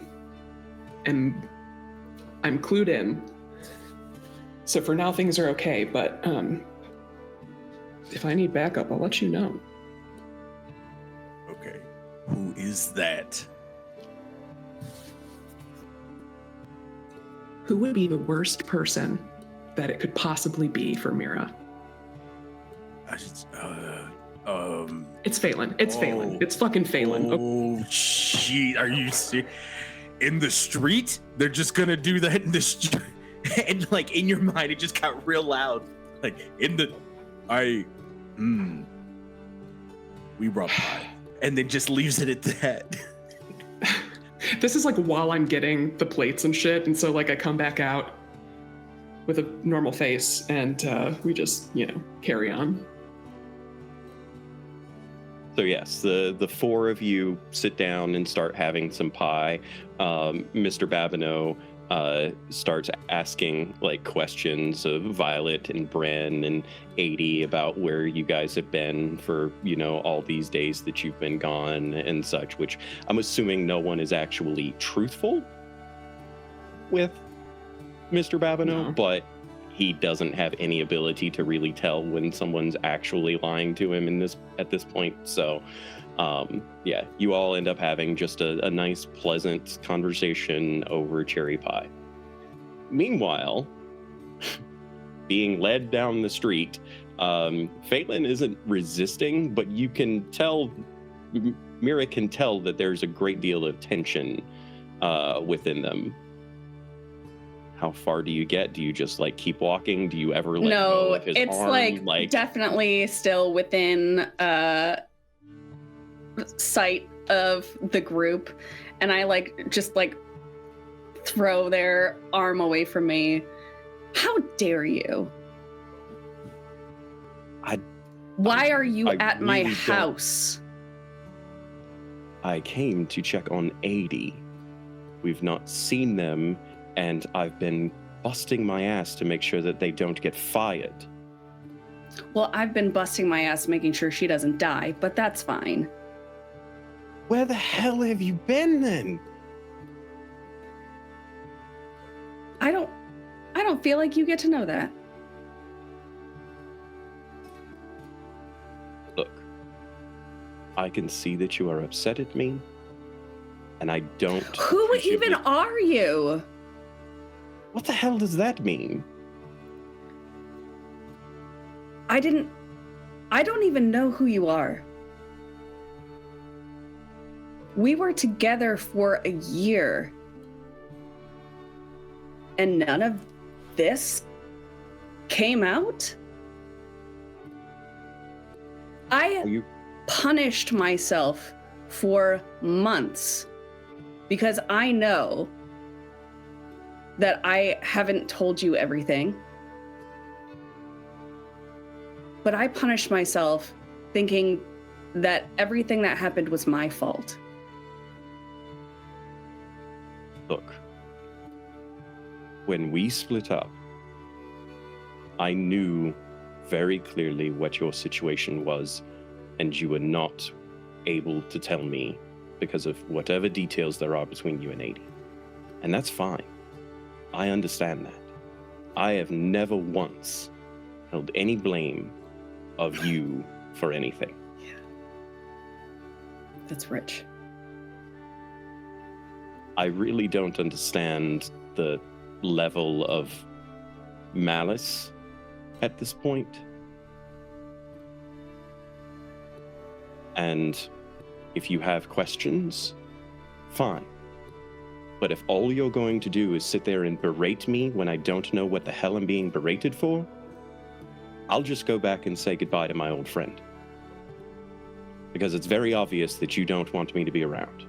clued in. So for now, things are okay, but if I need backup, I'll let you know. Okay. Who is that? Who would be the worst person that it could possibly be for Mira? It's Phelan. It's Phelan. It's fucking Phelan. Oh, shit. Are you serious? In the street? They're just gonna do that in the street? And like in your mind, it just got real loud. Like, we brought pie. And then just leaves it at that. This is like while I'm getting the plates and shit, and so like I come back out with a normal face, and we just, carry on. So yes, the four of you sit down and start having some pie. Mr. Babineau starts asking like questions of Violet and Bren and 80 about where you guys have been for, all these days that you've been gone and such, which I'm assuming no one is actually truthful with Mr. Babineau, No. but he doesn't have any ability to really tell when someone's actually lying to him at this point. So yeah, you all end up having just a nice, pleasant conversation over cherry pie. Meanwhile, being led down the street, Phelan isn't resisting, but you can tell, Mira can tell that there's a great deal of tension within them. How far do you get? Do you just like keep walking? Do you ever let go of his it's arm? like definitely still within sight of the group, and I just throw their arm away from me. How dare you? Why are you at my really house? I came to check on 80. We've not seen them, and I've been busting my ass to make sure that they don't get fired. Well, I've been busting my ass making sure she doesn't die, but that's fine. Where the hell have you been then? I don't feel like you get to know that. Look, I can see that you are upset at me, and I don't. Who appreciate even it. are you? What the hell does that mean? I don't even know who you are. We were together for a year. And none of this came out? I punished myself for months because I know that I haven't told you everything. But I punished myself thinking that everything that happened was my fault. Look, when we split up, I knew very clearly what your situation was, and you were not able to tell me because of whatever details there are between you and 80. And that's fine. I understand that. I have never once held any blame of you for anything. Yeah. That's rich. I really don't understand the level of malice at this point. And if you have questions, fine. But if all you're going to do is sit there and berate me when I don't know what the hell I'm being berated for, I'll just go back and say goodbye to my old friend. Because it's very obvious that you don't want me to be around.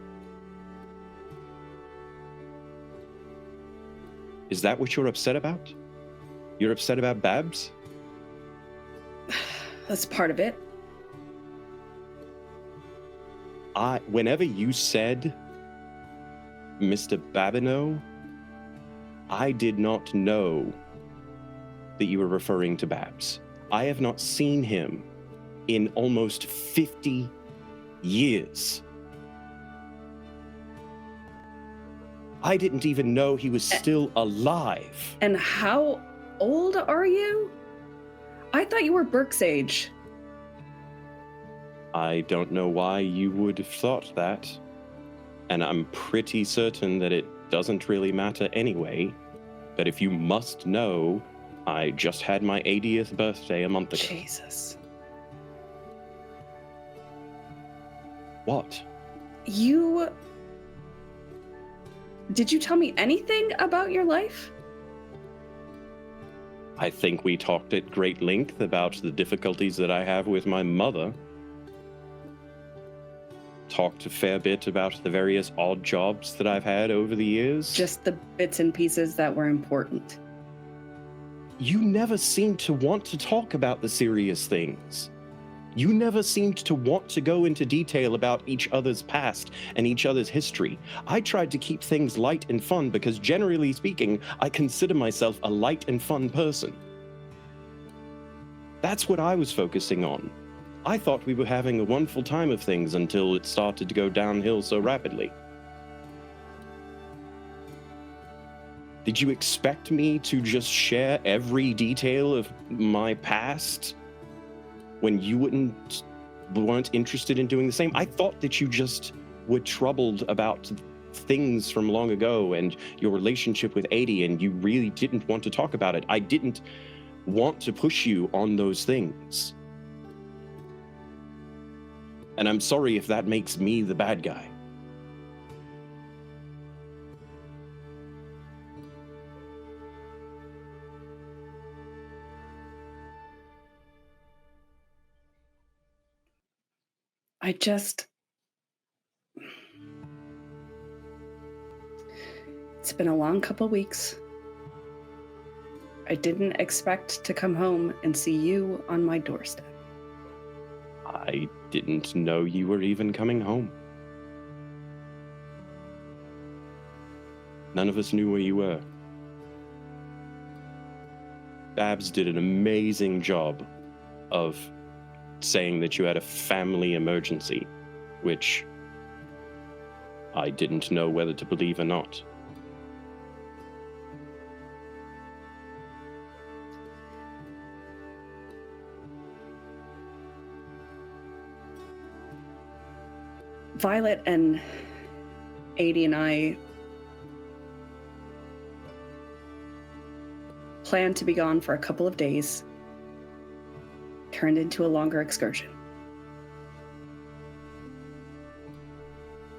Is that what you're upset about? You're upset about Babs? That's part of it. Whenever you said Mr. Babineau, I did not know that you were referring to Babs. I have not seen him in almost 50 years. I didn't even know he was still alive. And how old are you? I thought you were Burke's age. I don't know why you would have thought that. And I'm pretty certain that it doesn't really matter anyway. But if you must know, I just had my 80th birthday a month ago. Jesus. What? Did you tell me anything about your life? I think we talked at great length about the difficulties that I have with my mother. Talked a fair bit about the various odd jobs that I've had over the years. Just the bits and pieces that were important. You never seemed to want to talk about the serious things. You never seemed to want to go into detail about each other's past and each other's history. I tried to keep things light and fun because, generally speaking, I consider myself a light and fun person. That's what I was focusing on. I thought we were having a wonderful time of things until it started to go downhill so rapidly. Did you expect me to just share every detail of my past when you weren't interested in doing the same? I thought that you just were troubled about things from long ago and your relationship with Adi, and you really didn't want to talk about it. I didn't want to push you on those things. And I'm sorry if that makes me the bad guy. It's been a long couple weeks. I didn't expect to come home and see you on my doorstep. I didn't know you were even coming home. None of us knew where you were. Babs did an amazing job of saying that you had a family emergency, which I didn't know whether to believe or not. Violet and Adi and I planned to be gone for a couple of days. Turned into a longer excursion.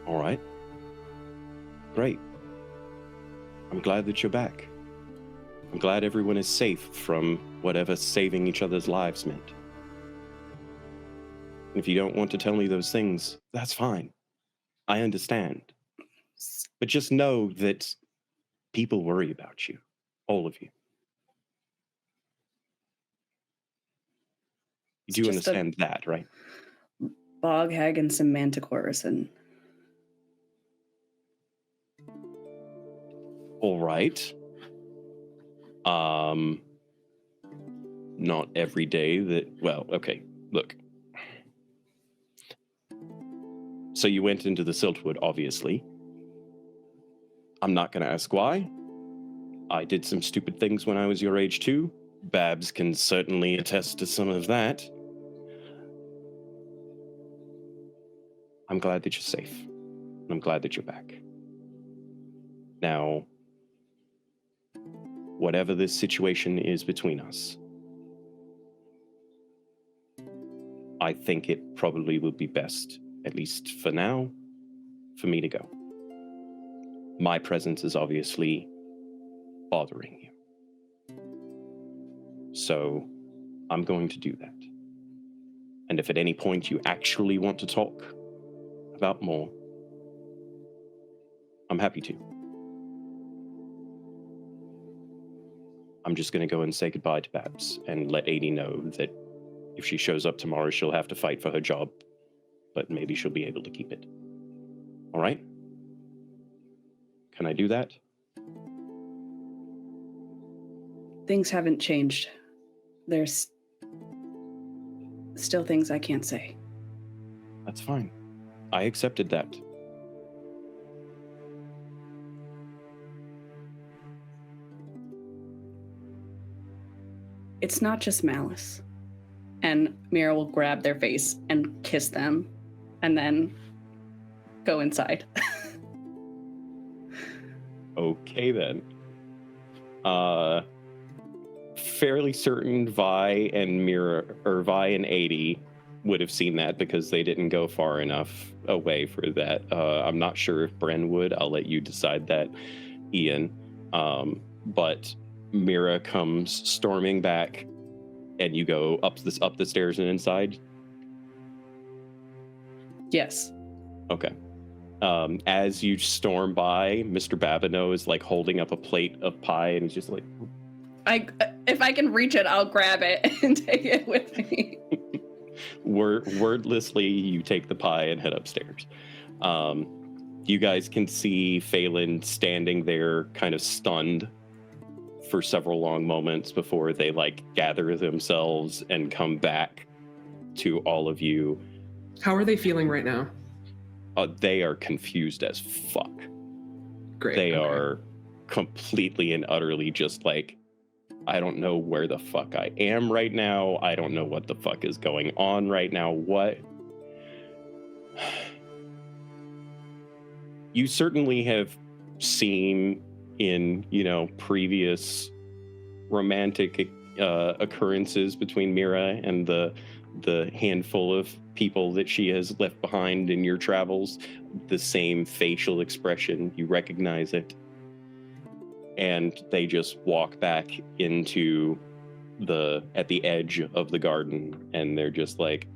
All right. Great. I'm glad that you're back. I'm glad everyone is safe from whatever saving each other's lives meant. If you don't want to tell me those things, that's fine. I understand. But just know that people worry about you. All of you. You do understand that, right? Bog hag and some manticores and... All right. Not every day that... Well, okay, look. So you went into the Siltwood, obviously. I'm not going to ask why. I did some stupid things when I was your age, too. Babs can certainly attest to some of that. I'm glad that you're safe. I'm glad that you're back. Now, whatever this situation is between us, I think it probably would be best, at least for now, for me to go. My presence is obviously bothering you. So I'm going to do that. And if at any point you actually want to talk about more, I'm happy to. I'm just going to go and say goodbye to Babs and let Adi know that if she shows up tomorrow, she'll have to fight for her job, but maybe she'll be able to keep it. All right? Can I do that? Things haven't changed. There's still things I can't say. That's fine. I accepted that. It's not just malice. And Mira will grab their face and kiss them and then go inside. Okay then. Fairly certain Vi and Mira, or Vi and 80 would have seen that because they didn't go far enough away for that. I'm not sure if Bren would. I'll let you decide that, Ian. But Mira comes storming back, and you go up the stairs and inside. Yes. Okay. As you storm by, Mr. Babineau is like holding up a plate of pie, and he's just like, if I can reach it, I'll grab it and take it with me. Wordlessly, you take the pie and head upstairs. You guys can see Phelan standing there kind of stunned for several long moments before they like gather themselves and come back to all of you. How are they feeling right now? They are confused as fuck. Great. They are completely and utterly just like, I don't know where the fuck I am right now. I don't know what the fuck is going on right now. What? You certainly have seen in, previous romantic occurrences between Mira and the handful of people that she has left behind in your travels, the same facial expression. You recognize it. And they just walk back into at the edge of the garden, and they're just like,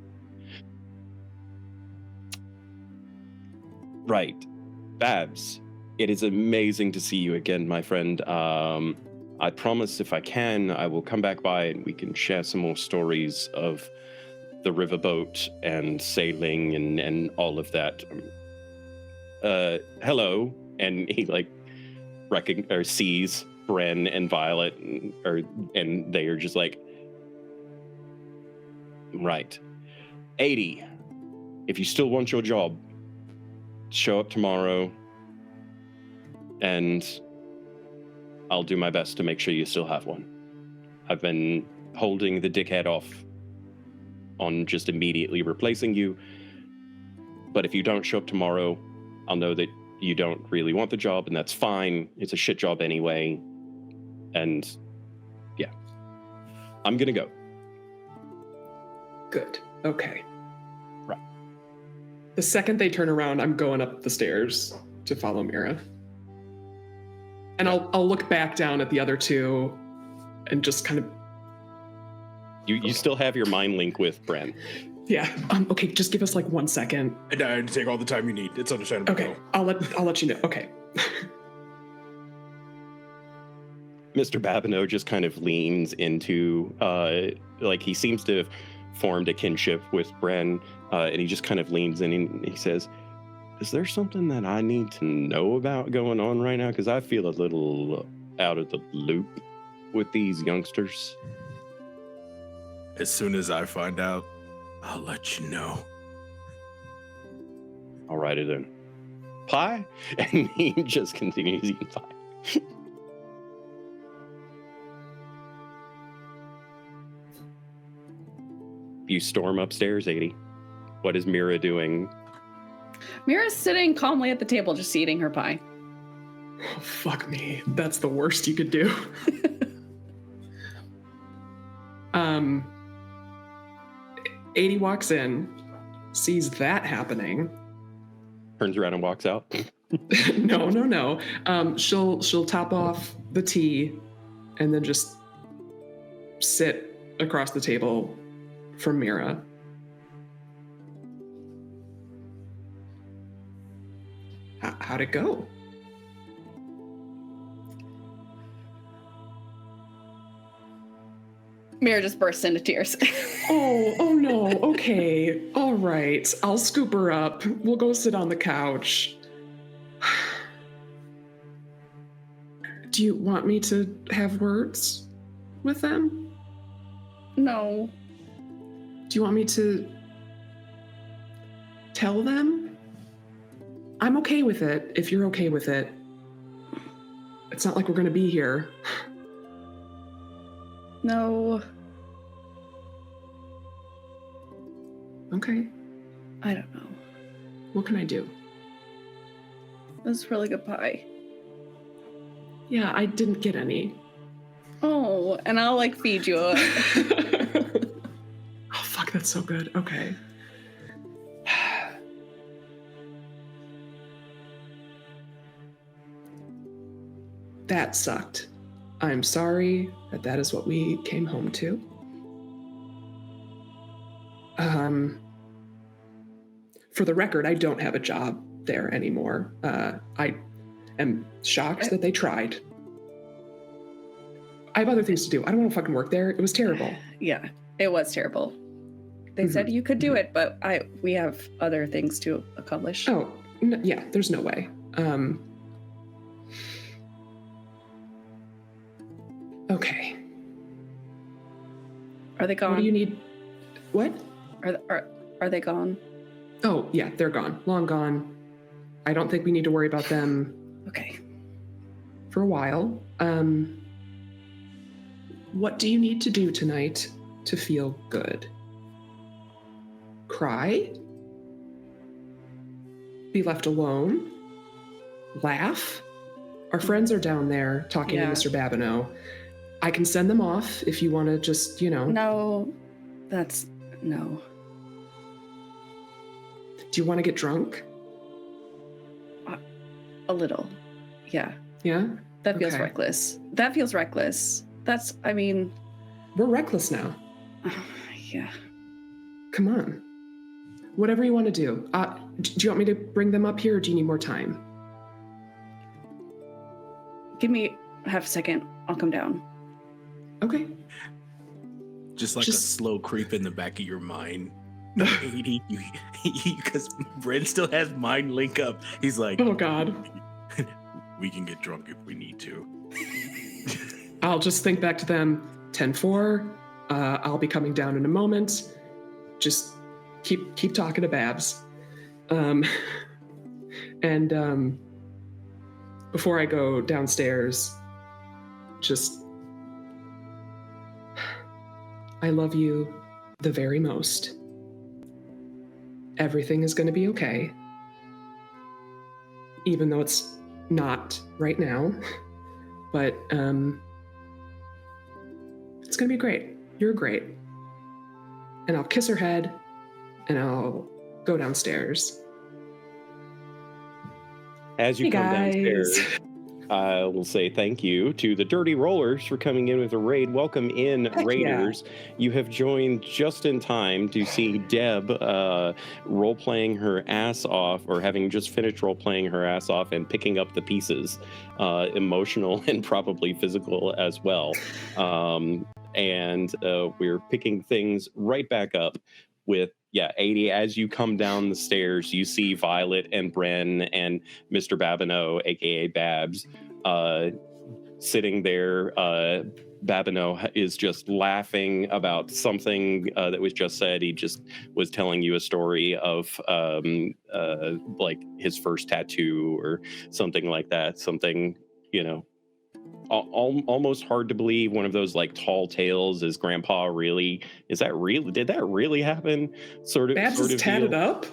right, Babs, it is amazing to see you again, my friend. I promise if I can, I will come back by and we can share some more stories of the riverboat and sailing and all of that. Hello. And he sees Bren and Violet, and they are just like, right. 80, if you still want your job, show up tomorrow, and I'll do my best to make sure you still have one. I've been holding the dickhead off on just immediately replacing you, but if you don't show up tomorrow, I'll know that you don't really want the job, and that's fine. It's a shit job anyway. And yeah, I'm gonna go. Good. Okay. Right. The second they turn around, I'm going up the stairs to follow Mira. And I'll look back down at the other two and just kind of... You still have your mind link with Bren. Yeah. Okay, just give us 1 second. And take all the time you need. It's understandable. Okay, I'll let you know. Okay. Mr. Babineau just kind of leans into, he seems to have formed a kinship with Bren, and he just kind of leans in and he says, is there something that I need to know about going on right now? Because I feel a little out of the loop with these youngsters. As soon as I find out, I'll let you know. All righty then. Pie? And he just continues eating pie. You storm upstairs, 80. What is Mira doing? Mira's sitting calmly at the table, just eating her pie. Oh, fuck me. That's the worst you could do. 80 walks in, sees that happening. Turns around and walks out. No. She'll top off the tea and then just sit across the table from Mira. How'd it go? Mira just bursts into tears. Oh no. Okay. All right. I'll scoop her up. We'll go sit on the couch. Do you want me to have words with them? No. Do you want me to tell them? I'm okay with it if you're okay with it. It's not like we're gonna be here. No. Okay. I don't know. What can I do? That's really good pie. Yeah, I didn't get any. Oh, and I'll like feed you. Oh, fuck, that's so good. Okay. That sucked. I'm sorry that is what we came home to. For the record, I don't have a job there anymore. I am shocked that they tried. I have other things to do. I don't want to fucking work there. It was terrible. Yeah, it was terrible. They said you could do it, but we have other things to accomplish. Oh, yeah, there's no way. Okay. Are they gone? What do you need? What? Are they gone? Oh, yeah, they're gone. Long gone. I don't think we need to worry about them Okay. for a while. What do you need to do tonight to feel good? Cry? Be left alone? Laugh? Our friends are down there talking to Mr. Babineau. I can send them off if you want to just, No, no. Do you want to get drunk? A little. Yeah. Yeah? That feels Okay. reckless. We're reckless now. Yeah. Come on. Whatever you want to do. Do you want me to bring them up here or do you need more time? Give me half a second. I'll come down. Okay. Just a slow creep in the back of your mind. Because Brent still has mind link up. He's like, Oh, God. we can get drunk if we need to. I'll just think back to them. 10-4. I'll be coming down in a moment. Just keep talking to Babs. Before I go downstairs, I love you the very most. Everything is going to be okay. Even though it's not right now. But it's going to be great. You're great. And I'll kiss her head and I'll go downstairs. As you Hey, come guys. downstairs, I will say thank you to the Dirty Rollers for coming in with a raid. Welcome in, Heck Raiders. You have joined just in time to see Deb role-playing her ass off, or having just finished role-playing her ass off and picking up the pieces, emotional and probably physical as well. And we're picking things right back up with 80. As you come down the stairs, you see Violet and Bren and Mr. Babineau, aka Babs, sitting there. Babineau is just laughing about something that was just said. He just was telling you a story of like his first tattoo or something like that. Something, almost hard to believe. One of those like tall tales. Is Grandpa really? Did that really happen? Sort of. Babs sort is of tatted deal. up?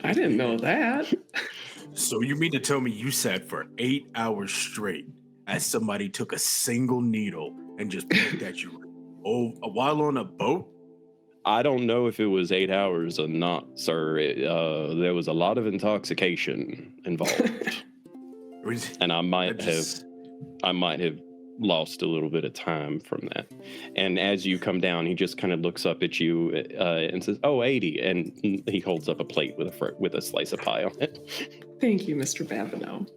I didn't know that. So you mean to tell me you sat for 8 hours straight as somebody took a single needle and just poked at you while on a boat? I don't know if it was 8 hours or not, sir. There was a lot of intoxication involved, and I might have lost a little bit of time from that. And as you come down, he just kind of looks up at you and says, "Oh, 80," and he holds up a plate with a slice of pie on it. Thank you, Mr. Babineau.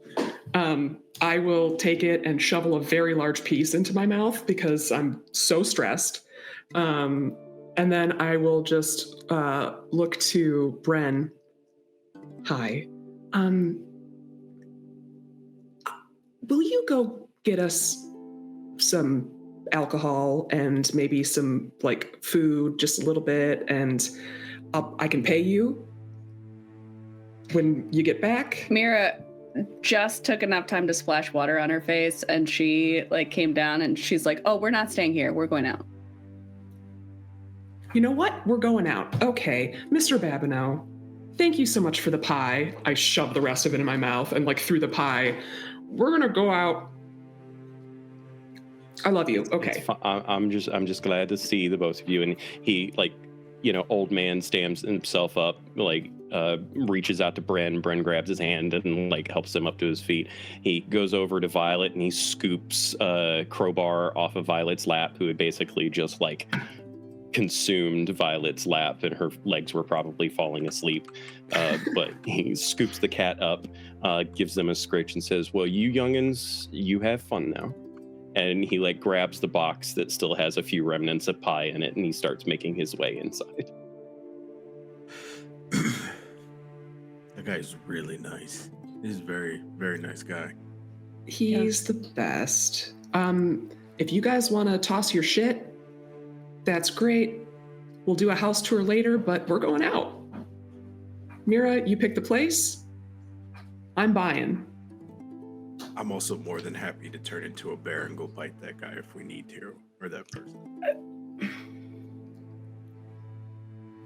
I will take it and shovel a very large piece into my mouth because I'm so stressed. And then I will just look to Bren. Hi. Will you go get us some alcohol and maybe some like food, just a little bit, and I can pay you when you get back? Mira just took enough time to splash water on her face, and she like came down and she's like, "Oh, we're not staying here. We're going out." You know what? We're going out. Okay, Mr. Babineau, thank you so much for the pie. I shove the rest of it in my mouth and like through the pie. We're gonna go out. I love you. Okay. I'm just glad to see the both of you. And he old man stands himself up, reaches out to Bren. Bren grabs his hand and helps him up to his feet. He goes over to Violet and he scoops Crowbar off of Violet's lap, who had basically just consumed Violet's lap, and her legs were probably falling asleep. But he scoops the cat up, gives them a scritch, and says, "Well, you youngins, you have fun now." And he grabs the box that still has a few remnants of pie in it, and he starts making his way inside. That guy's really nice. He's a very, very nice guy. He's the best. If you guys want to toss your shit, that's great. We'll do a house tour later, but we're going out. Mira, you pick the place. I'm buying. I'm also more than happy to turn into a bear and go bite that guy if we need to, or that person.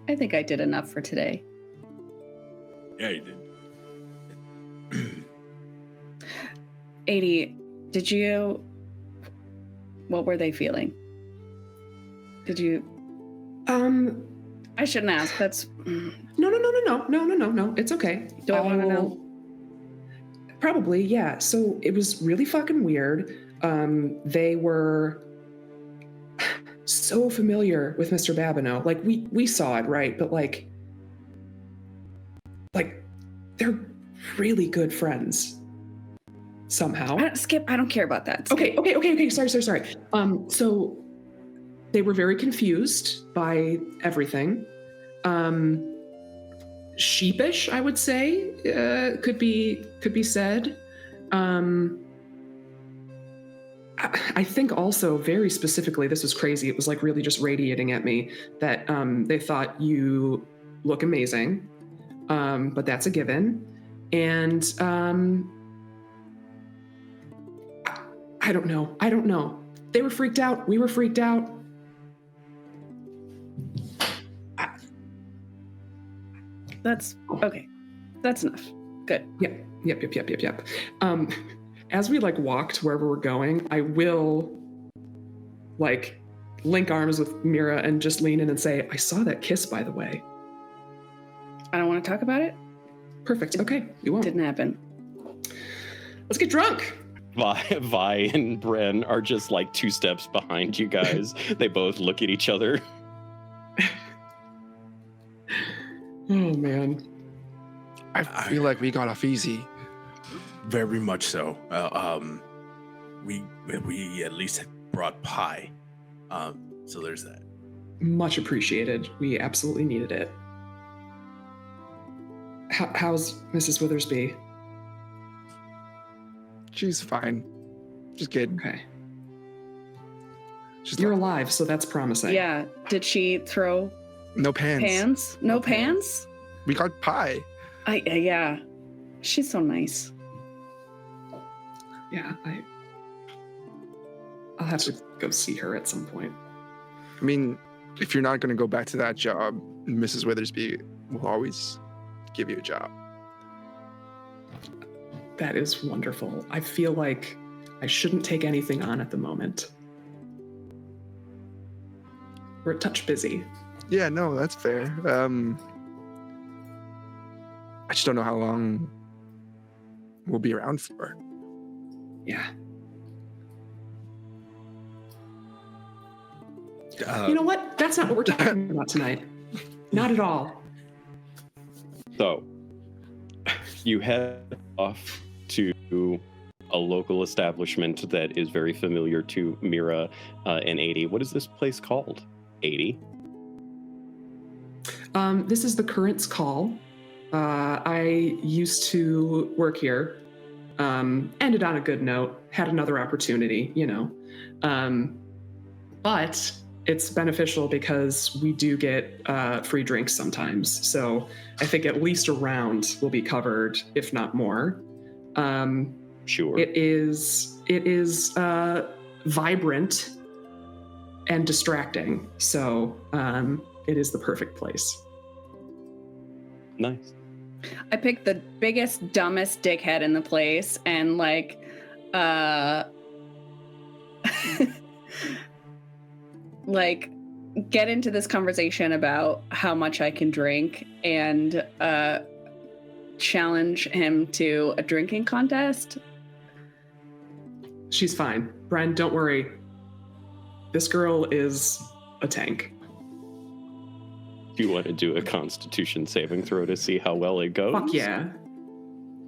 I think I did enough for today. Yeah, you did. 80, did you... What were they feeling? Did you... I shouldn't ask. That's... No. It's okay. Do I want to know? Probably, yeah. So it was really fucking weird. They were so familiar with Mr. Babineau. We saw it, right? But they're really good friends somehow. Skip, I don't care about that. Skip. Okay. Sorry. So they were very confused by everything. Sheepish, I would say, could be said. I think also very specifically, this was crazy. It was really just radiating at me that they thought you look amazing, but that's a given. And I don't know. They were freaked out. We were freaked out. That's okay. That's enough. Good. Yep. As we walk to wherever we're going, I will link arms with Mira and just lean in and say, "I saw that kiss, by the way." I don't want to talk about it. Perfect. Okay, we won't. Didn't happen. Let's get drunk. Vi and Bren are just 2 steps behind you guys. They both look at each other. Oh man, I feel like we got off easy. Very much so. We at least brought pie, so there's that. Much appreciated. We absolutely needed it. How's Mrs. Withersby? She's fine. She's good. Okay. You're alive, so that's promising. Yeah. Did she throw no pans? Pans? No pans? We got pie. Yeah. She's so nice. Yeah, I'll have to go see her at some point. I mean, if you're not going to go back to that job, Mrs. Withersby will always give you a job. That is wonderful. I feel like I shouldn't take anything on at the moment. We're a touch busy. Yeah, no, that's fair. I just don't know how long we'll be around for. Yeah. You know what? That's not what we're talking about tonight. Not at all. So, you head off to a local establishment that is very familiar to Mira and 80. What is this place called, 80? This is the Currents Call. I used to work here. Ended on a good note. Had another opportunity, you know. But it's beneficial because we do get free drinks sometimes. So I think at least a round will be covered, if not more. Sure. It is vibrant and distracting. So it is the perfect place. Nice. I picked the biggest, dumbest dickhead in the place and like get into this conversation about how much I can drink and challenge him to a drinking contest. She's fine. Bren, don't worry. This girl is a tank. Do you want to do a Constitution saving throw to see how well it goes? Fuck yeah.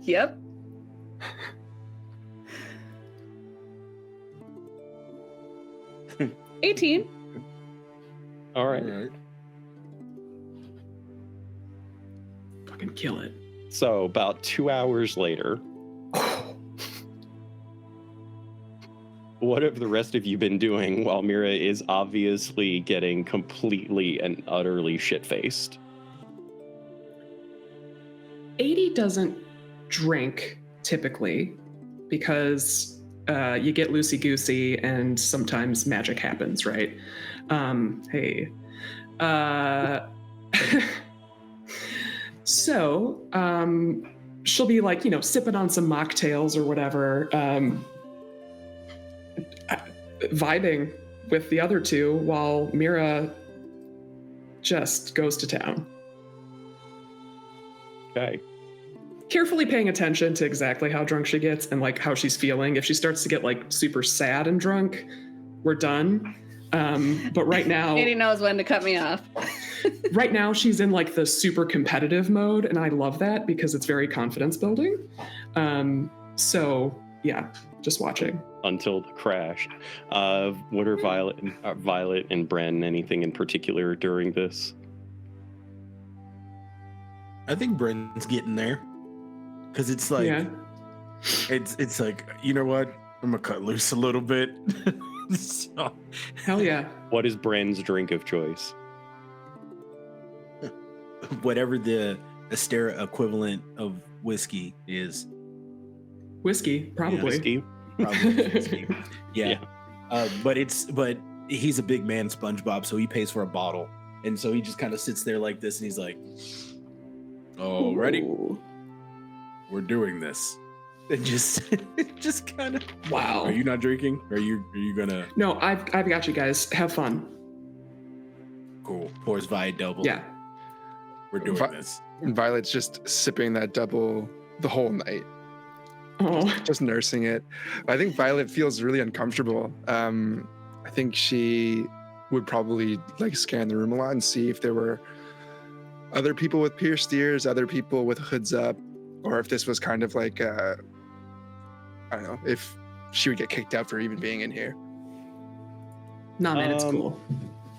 Yep. $18. All right. Fucking kill it. So about 2 hours later, what have the rest of you been doing while Mira is obviously getting completely and utterly shit-faced? 80 doesn't drink typically because you get loosey-goosey and sometimes magic happens, right? Hey. So she'll be like, you know, sipping on some mocktails or whatever, vibing with the other two while Mira just goes to town. Okay. Carefully paying attention to exactly how drunk she gets and like how she's feeling. If she starts to get like super sad and drunk, we're done. But right now, 80 knows when to cut me off. right now she's in like the super competitive mode, and I love that because it's very confidence building. So yeah, just watching. Until the crash. What are Violet and Bren, anything in particular during this? I think Bren's getting there. Because it's like, Yeah. it's like, you know what? I'm going to cut loose a little bit. So, Hell yeah. What is Bren's drink of choice? whatever the Ysterra equivalent of whiskey is. Whiskey, probably. Whiskey? Probably whiskey. Yeah. Yeah. But he's a big man, SpongeBob, so he pays for a bottle. And so he just kind of sits there like this and he's like, "Oh, ready? Ooh. We're doing this." And just kind of, Wow. Are you not drinking? Are you gonna? No, I've got you guys. Have fun. Cool. Pours Vi double. Yeah. We're doing this. And Violet's just sipping that double the whole night, Oh. just nursing it. I think Violet feels really uncomfortable. I think she would probably like scan the room a lot and see if there were other people with pierced ears, other people with hoods up, or if this was kind of like, I don't know, if she would get kicked out for even being in here. Nah, man, it's cool.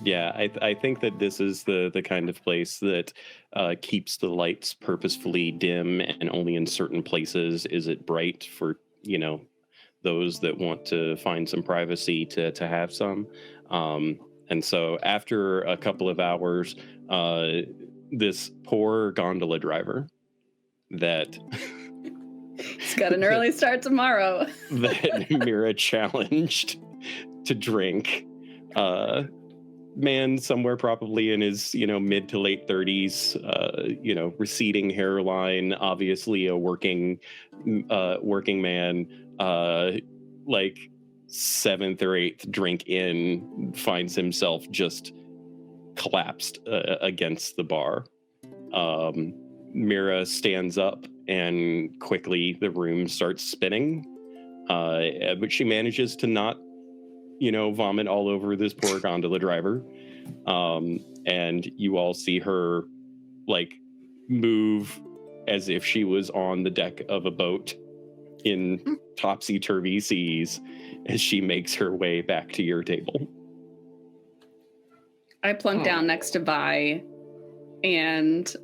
Yeah, I think that this is the kind of place that keeps the lights purposefully dim, and only in certain places is it bright for, you know, those that want to find some privacy to have some. And so after a couple of hours, this poor gondola driver that He's got an early start tomorrow. that Mira challenged to drink man somewhere probably in his, mid to late 30s, receding hairline, obviously a working man, like 7th or 8th drink in, finds himself just collapsed against the bar. Mira stands up and quickly the room starts spinning, but she manages to not vomit all over this poor gondola driver. And you all see her like move as if she was on the deck of a boat in topsy-turvy seas as she makes her way back to your table. I plunk down next to Vi, and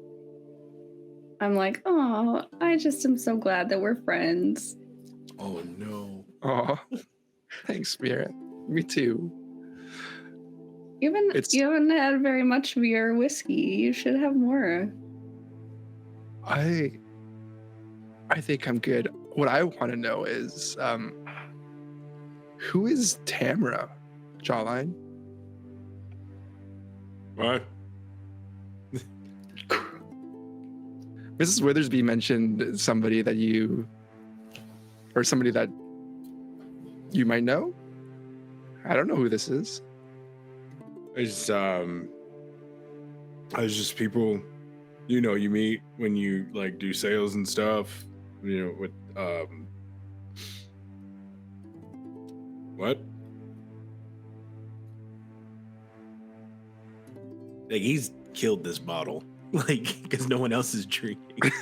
I'm like, oh, I just am so glad that we're friends. Oh no. Oh, thanks, Mira. Me too. You haven't had very much of your whiskey. You should have more. I think I'm good. What I want to know is, who is Tamara, Jawline? What? Mrs. Withersby mentioned somebody that you might know. I don't know who this is. It's just people, you meet when you like do sales and stuff. With what? Like he's killed this bottle, like because no one else is drinking.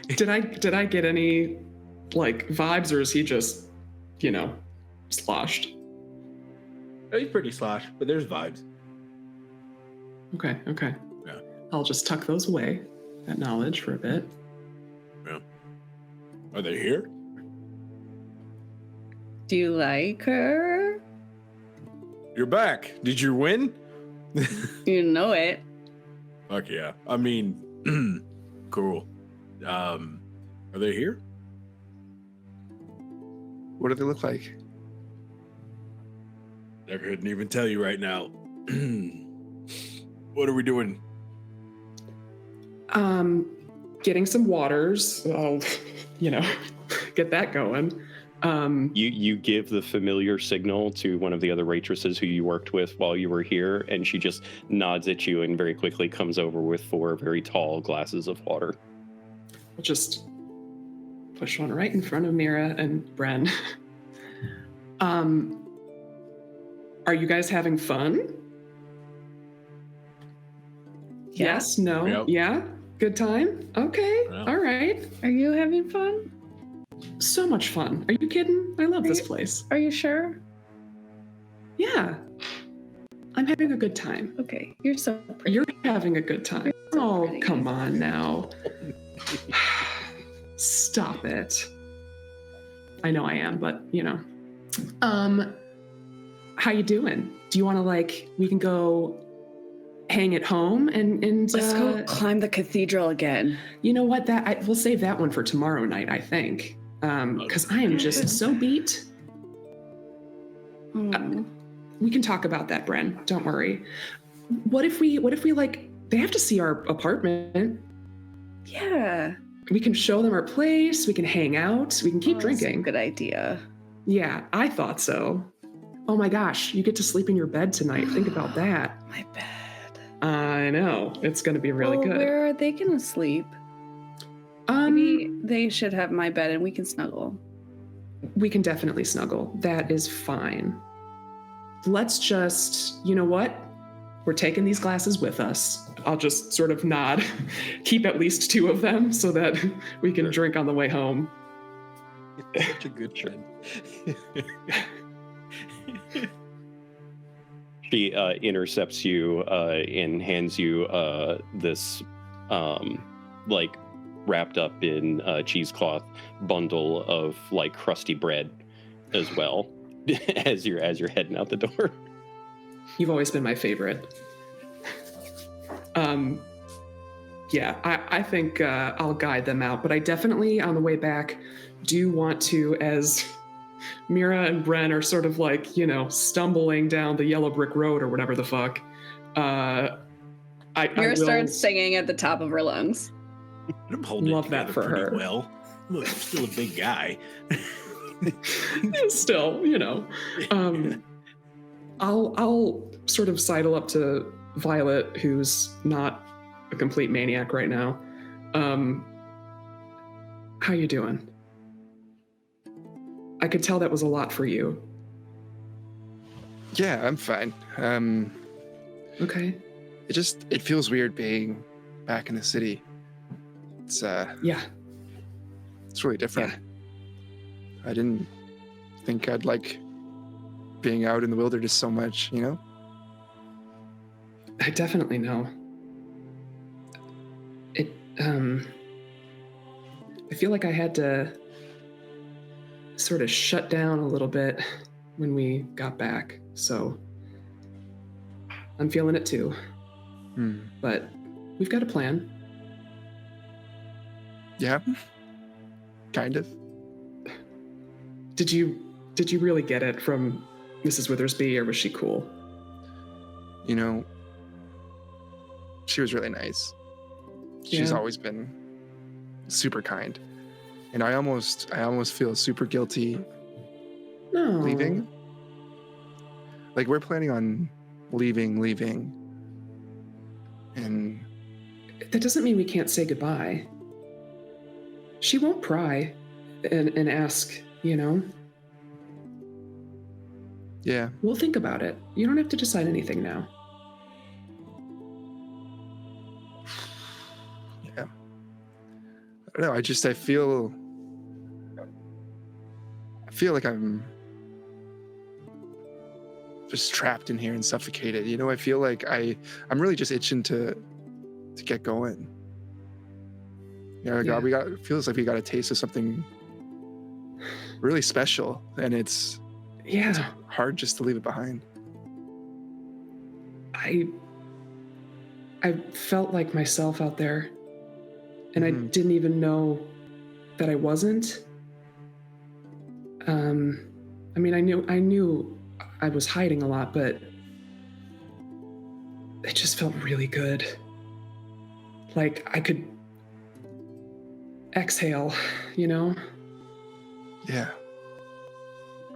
Did I get any like vibes, or is he just, sloshed? He's pretty sloshed, but there's vibes. Okay. Yeah. I'll just tuck those away, that knowledge, for a bit. Yeah. Are they here? Do you like her? You're back. Did you win? You know it. Fuck yeah. I mean, cool. Are they here? What do they look like? I couldn't even tell you right now. What are we doing? Getting some waters. I'll, get that going. You give the familiar signal to one of the other waitresses who you worked with while you were here, and she just nods at you and very quickly comes over with 4 very tall glasses of water. I'll just push one right in front of Mira and Bren. Are you guys having fun? Yeah. Yes, no, Yep. yeah? Good time? Okay, Yeah. all right. Are you having fun? So much fun. Are you kidding? I love this place. Are you sure? Yeah. I'm having a good time. Okay, you're so pretty. You're having a good time. so Oh, pretty. come on now. Stop it. I know I am, but how you doing? Do you want to we can go hang at home and Let's go climb the cathedral again. You know what? We'll save that one for tomorrow night, I think. Because I am just so beat. We can talk about that, Bren. Don't worry. What if we they have to see our apartment. Yeah. We can show them our place. We can hang out. We can keep drinking. Good idea. Yeah, I thought so. Oh my gosh, you get to sleep in your bed tonight. Think about that. My bed. I know. It's going to be really good. Where are they going to sleep? Maybe they should have my bed and we can snuggle. We can definitely snuggle. That is fine. Let's just, you know what? We're taking these glasses with us. I'll just sort of nod. Keep at least 2 of them so that we can drink on the way home. Such a good friend. She intercepts you and hands you this wrapped up in cheesecloth bundle of crusty bread as well as you're heading out the door. You've always been my favorite. Yeah, I think I'll guide them out, but I definitely on the way back do want to, as Mira and Bren are sort of like, stumbling down the yellow brick road or whatever the fuck. Mira starts singing at the top of her lungs. I'm holding Love it that together for pretty her. well. Look, I'm still a big guy. Still, I'll sort of sidle up to Violet, who's not a complete maniac right now. How you doing? I could tell that was a lot for you. Yeah, I'm fine. Okay. It feels weird being back in the city. It's Yeah. It's really different. I didn't think I'd like being out in the wilderness so much, I definitely know. I feel like I had to sort of shut down a little bit when we got back, so I'm feeling it too. But we've got a plan. Yeah, kind of. Did you really get it from Mrs. Withersby, or was she cool? She was really nice. She's always been super kind. And I almost feel super guilty leaving. Like, we're planning on leaving. And that doesn't mean we can't say goodbye. She won't pry and ask, Yeah. We'll think about it. You don't have to decide anything now. Yeah. I don't know. I feel like I'm just trapped in here and suffocated. I feel like I'm really just itching to get going. God, feels like we got a taste of something really special, and it's hard just to leave it behind. I felt like myself out there, and I didn't even know that I wasn't. I knew I was hiding a lot, but it just felt really good. Like I could exhale, Yeah.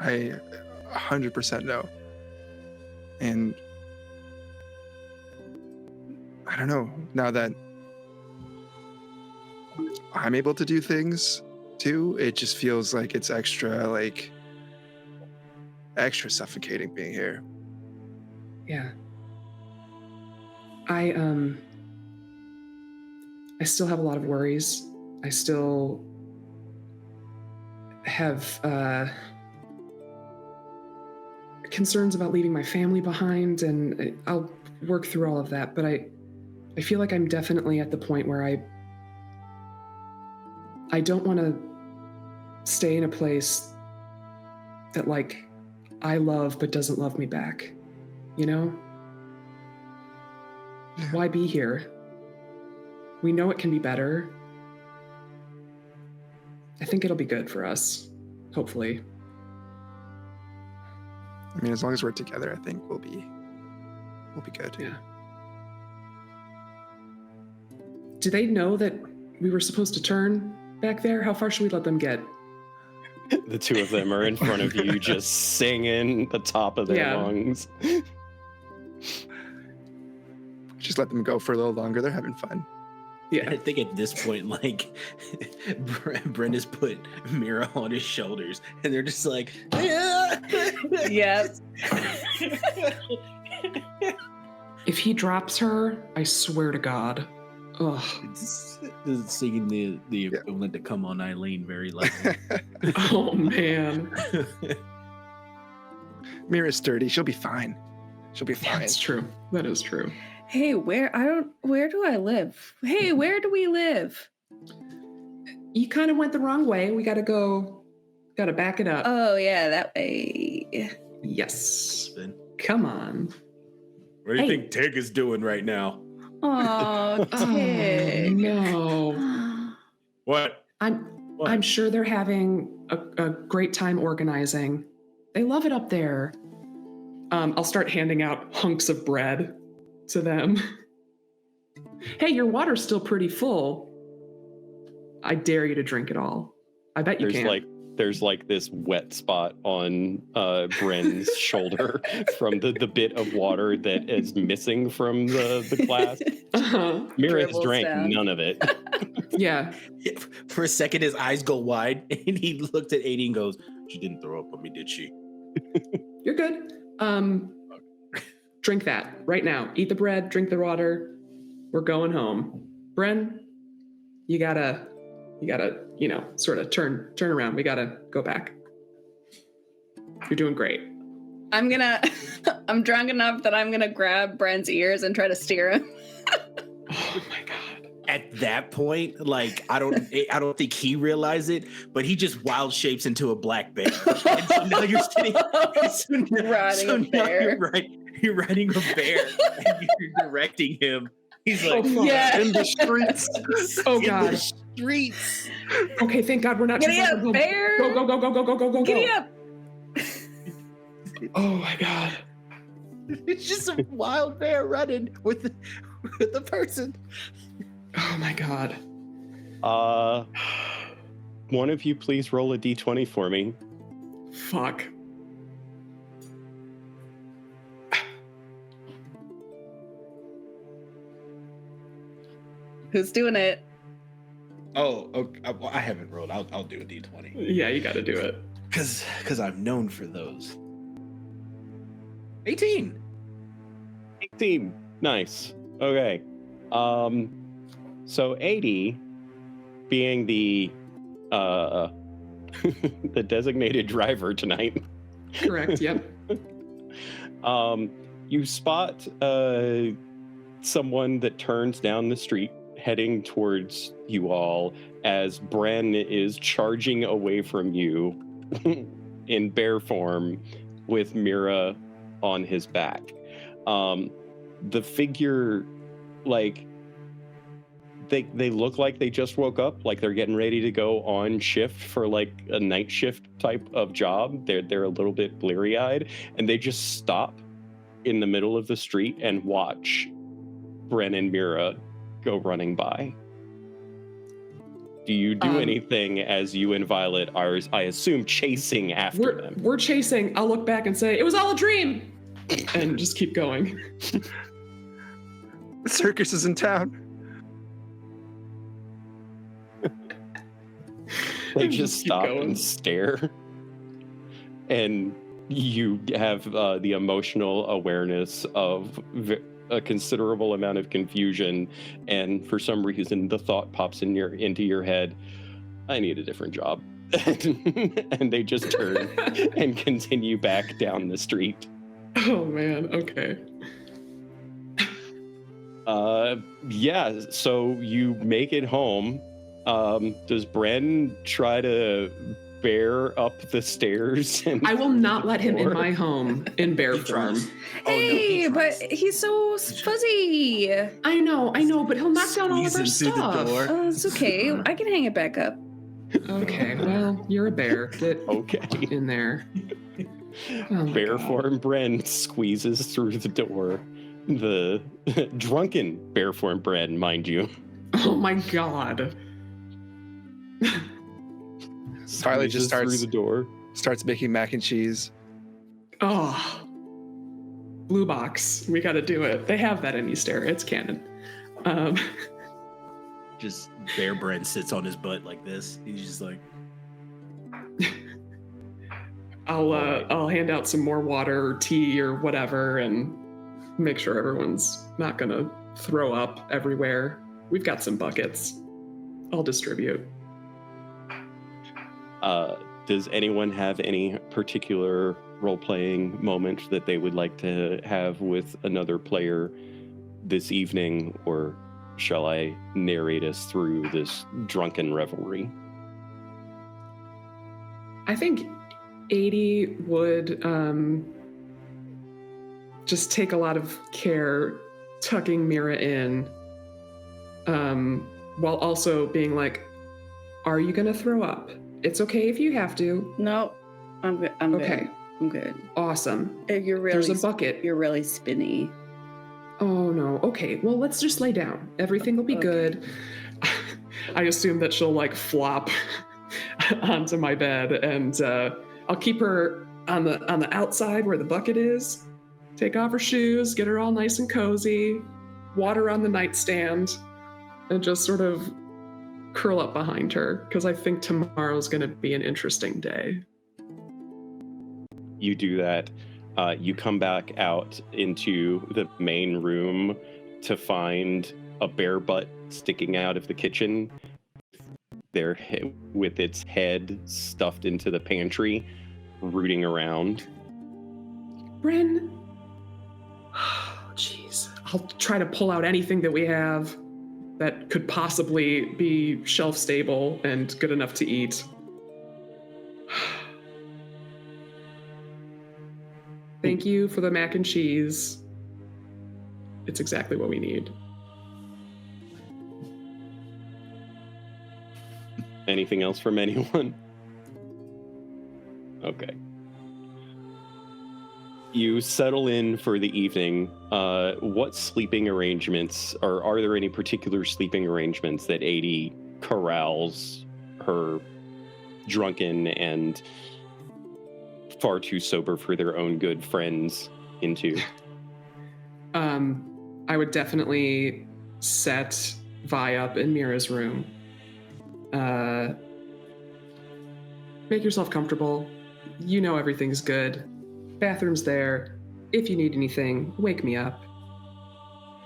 I 100% know. And I don't know, now that I'm able to do things too, it just feels like it's extra suffocating being here. Yeah. I still have a lot of worries. I still have concerns about leaving my family behind, and I'll work through all of that, but I feel like I'm definitely at the point where I don't want to stay in a place that I love but doesn't love me back. Yeah. Why be here? We know it can be better. I think it'll be good for us, hopefully. I mean, as long as we're together, I think we'll be good. Yeah. Do they know that we were supposed to turn back there? How far should we let them get? The two of them are in front of you, just singing the top of their lungs. Just let them go for a little longer. They're having fun. Yeah, I think at this point, Brenda's put Mira on his shoulders, and they're just like, Yes. If he drops her, I swear to God. Ugh. It's singing the equivalent to "Come On, Eileen" very loudly. Oh man. Mira's sturdy. She'll be fine. She'll be fine. That's true. That is true. Hey, where do I live? Hey, where do we live? You kind of went the wrong way. We gotta back it up. Oh yeah, that way. Yes. Come on. What do you think Tig is doing right now? Oh, Tig. Oh, no. What? I'm sure they're having a great time organizing. They love it up there. I'll start handing out hunks of bread to them. Hey, your water's still pretty full. I dare you to drink it all. I bet you can. There's like this wet spot on Bren's shoulder from the bit of water that is missing from the glass. Mira has drank none of it. Yeah. For a second, his eyes go wide, and he looked at 80 and goes, "She didn't throw up on me, did she?" You're good. Drink that right now. Eat the bread, drink the water. We're going home. Bren, you gotta, sort of turn around. We gotta go back. You're doing great. I'm drunk enough that I'm gonna grab Bren's ears and try to steer him. Oh my God. At that point, like, I don't think he realized it, but he just wild shapes into a black bear. And so now you're sitting you're riding a bear and you're directing him. He's like, yeah, in the streets. Oh God. In the streets. Okay, thank God we're not. Giddy up, bear! Go. Giddy up! Oh my God. It's just a wild bear running with the person. Oh my God. One of you please roll a d20 for me. Fuck. Who's doing it? Oh, okay. I haven't rolled. I'll do a d20. Yeah, you got to do it. Because I'm known for those. 18. 18. Nice. Okay. So 80, being the the designated driver tonight. Correct. Yep. You spot someone that turns down the street heading towards you all as Bren is charging away from you in bear form with Mira on his back. The figure, like, they look like they just woke up, like they're getting ready to go on shift for like a night shift type of job. They're a little bit bleary-eyed, and they just stop in the middle of the street and watch Bren and Mira go running by. Do you do anything as you and Violet are, I assume, chasing after them? We're chasing. I'll look back and say, it was all a dream! And just keep going. The circus is in town. They just stop and stare. And you have the emotional awareness of a considerable amount of confusion, and for some reason the thought pops into your head, I need a different job. And they just turn and continue back down the street. Oh man, okay. Yeah, so you make it home. Does Bren try to bear up the stairs? And I will not let him in my home in bear form. Hey, but he's so fuzzy. I know, but he'll knock down all of our stuff. It's okay. I can hang it back up. Okay, well, you're a bear. Get in there. Oh bear form Bren squeezes through the door. The drunken bear form Bren, mind you. Oh my God. Violet just through the door. Starts making mac and cheese. Oh, blue box. We got to do it. They have that in Ysterra. It's canon. Just Bear Bren sits on his butt like this. He's just like. I'll hand out some more water or tea or whatever and make sure everyone's not gonna throw up everywhere. We've got some buckets. I'll distribute. Does anyone have any particular role-playing moment that they would like to have with another player this evening, or shall I narrate us through this drunken revelry? I think 80 would just take a lot of care tucking Mira in, while also being like, Are you gonna throw up? It's okay if you have to. No, I'm good. I'm Okay. good. I'm good. Awesome. You're really. There's a bucket. You're really spinny. Oh no. Okay. Well, let's just lay down. Everything will be good. I assume that she'll like flop onto my bed, and I'll keep her on the outside where the bucket is. Take off her shoes, get her all nice and cozy, water on the nightstand, and just sort of curl up behind her because I think tomorrow's going to be an interesting day. You do that. You come back out into the main room to find a bear butt sticking out of the kitchen, with its head stuffed into the pantry, rooting around. Bren. Oh, jeez. I'll try to pull out anything that we have that could possibly be shelf stable and good enough to eat. Thank you for the mac and cheese. It's exactly what we need. Anything else from anyone? Okay. You settle in for the evening. What sleeping arrangements, or are there any particular sleeping arrangements that Adie corrals her drunken and far too sober for their own good friends into? I would definitely set Vi up in Mira's room. Make yourself comfortable. You know everything's good. Bathroom's there. If you need anything, wake me up.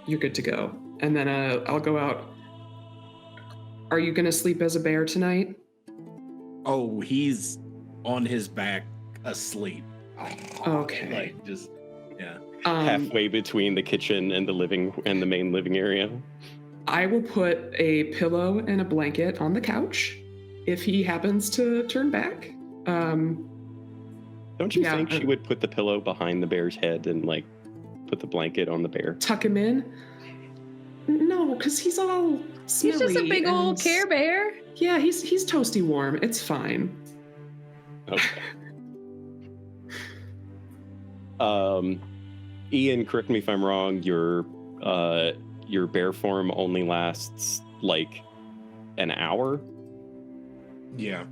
You're good to go. And then I'll go out. Are you gonna sleep as a bear tonight? Oh, he's on his back asleep. Okay. Like just yeah. Halfway between the kitchen and the main living area. I will put a pillow and a blanket on the couch if he happens to turn back. Don't you Yeah, think she would put the pillow behind the bear's head and like put the blanket on the bear? Tuck him in? No, because he's all smelly. He's just a big old and- Care Bear. Yeah, he's toasty warm. It's fine. Okay. Ian, correct me if I'm wrong. Your bear form only lasts like an hour. Yeah.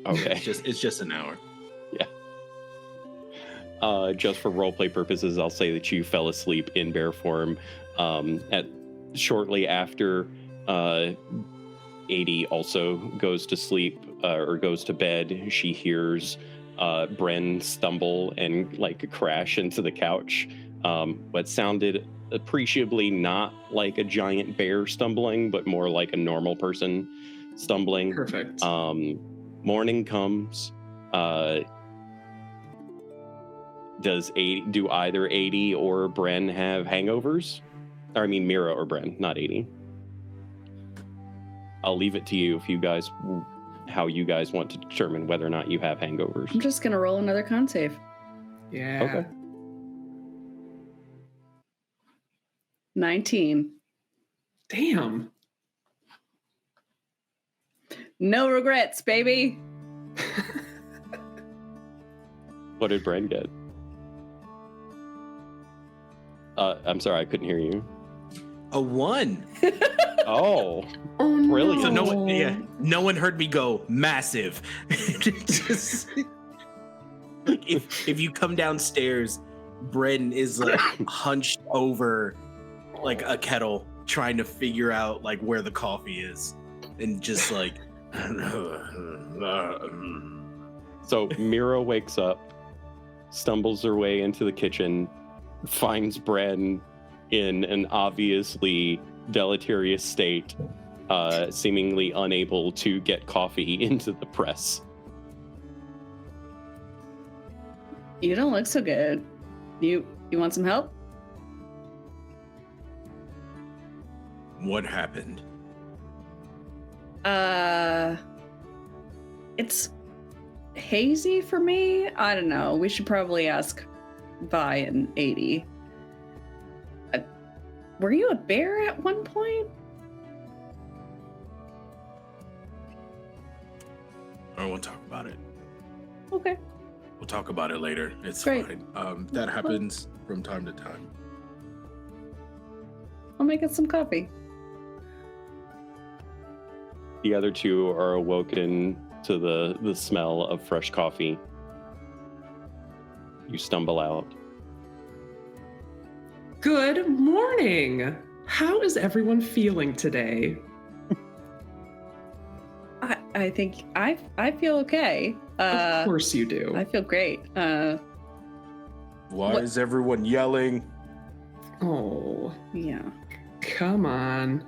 Okay. It's just an hour. Just for roleplay purposes, I'll say that you fell asleep in bear form shortly after Adie also goes to sleep or goes to bed. She hears Bren stumble and like crash into the couch. What sounded appreciably not like a giant bear stumbling, but more like a normal person stumbling. Perfect. Morning comes. Do either Adie or Bren have hangovers? Or, I mean, Mira or Bren, not Adie. I'll leave it to you how you guys want to determine whether or not you have hangovers. I'm just gonna roll another con save. Yeah. Okay. 19. Damn. No regrets, baby. What did Bren get? I'm sorry, I couldn't hear you. A 1. Oh, Oh, Brilliant. So no. no one heard me go massive. Just, like, if you come downstairs, Bren is like hunched over like a kettle trying to figure out like where the coffee is, and just like. so Mira wakes up, stumbles her way into the kitchen, finds Bren in an obviously deleterious state, seemingly unable to get coffee into the press. You don't look so good. You want some help? What happened? It's hazy for me. I don't know. We should probably ask Vi and 80. Were you a bear at one point? I won't talk about it. Okay. We'll talk about it later. It's Great. fine. That happens from time to time. I'll make us some coffee. The other two are awoken to the smell of fresh coffee. You stumble out. Good morning. How is everyone feeling today? I think I feel okay. Of course you do. I feel great. Why What- is everyone yelling? Oh, Yeah. come on.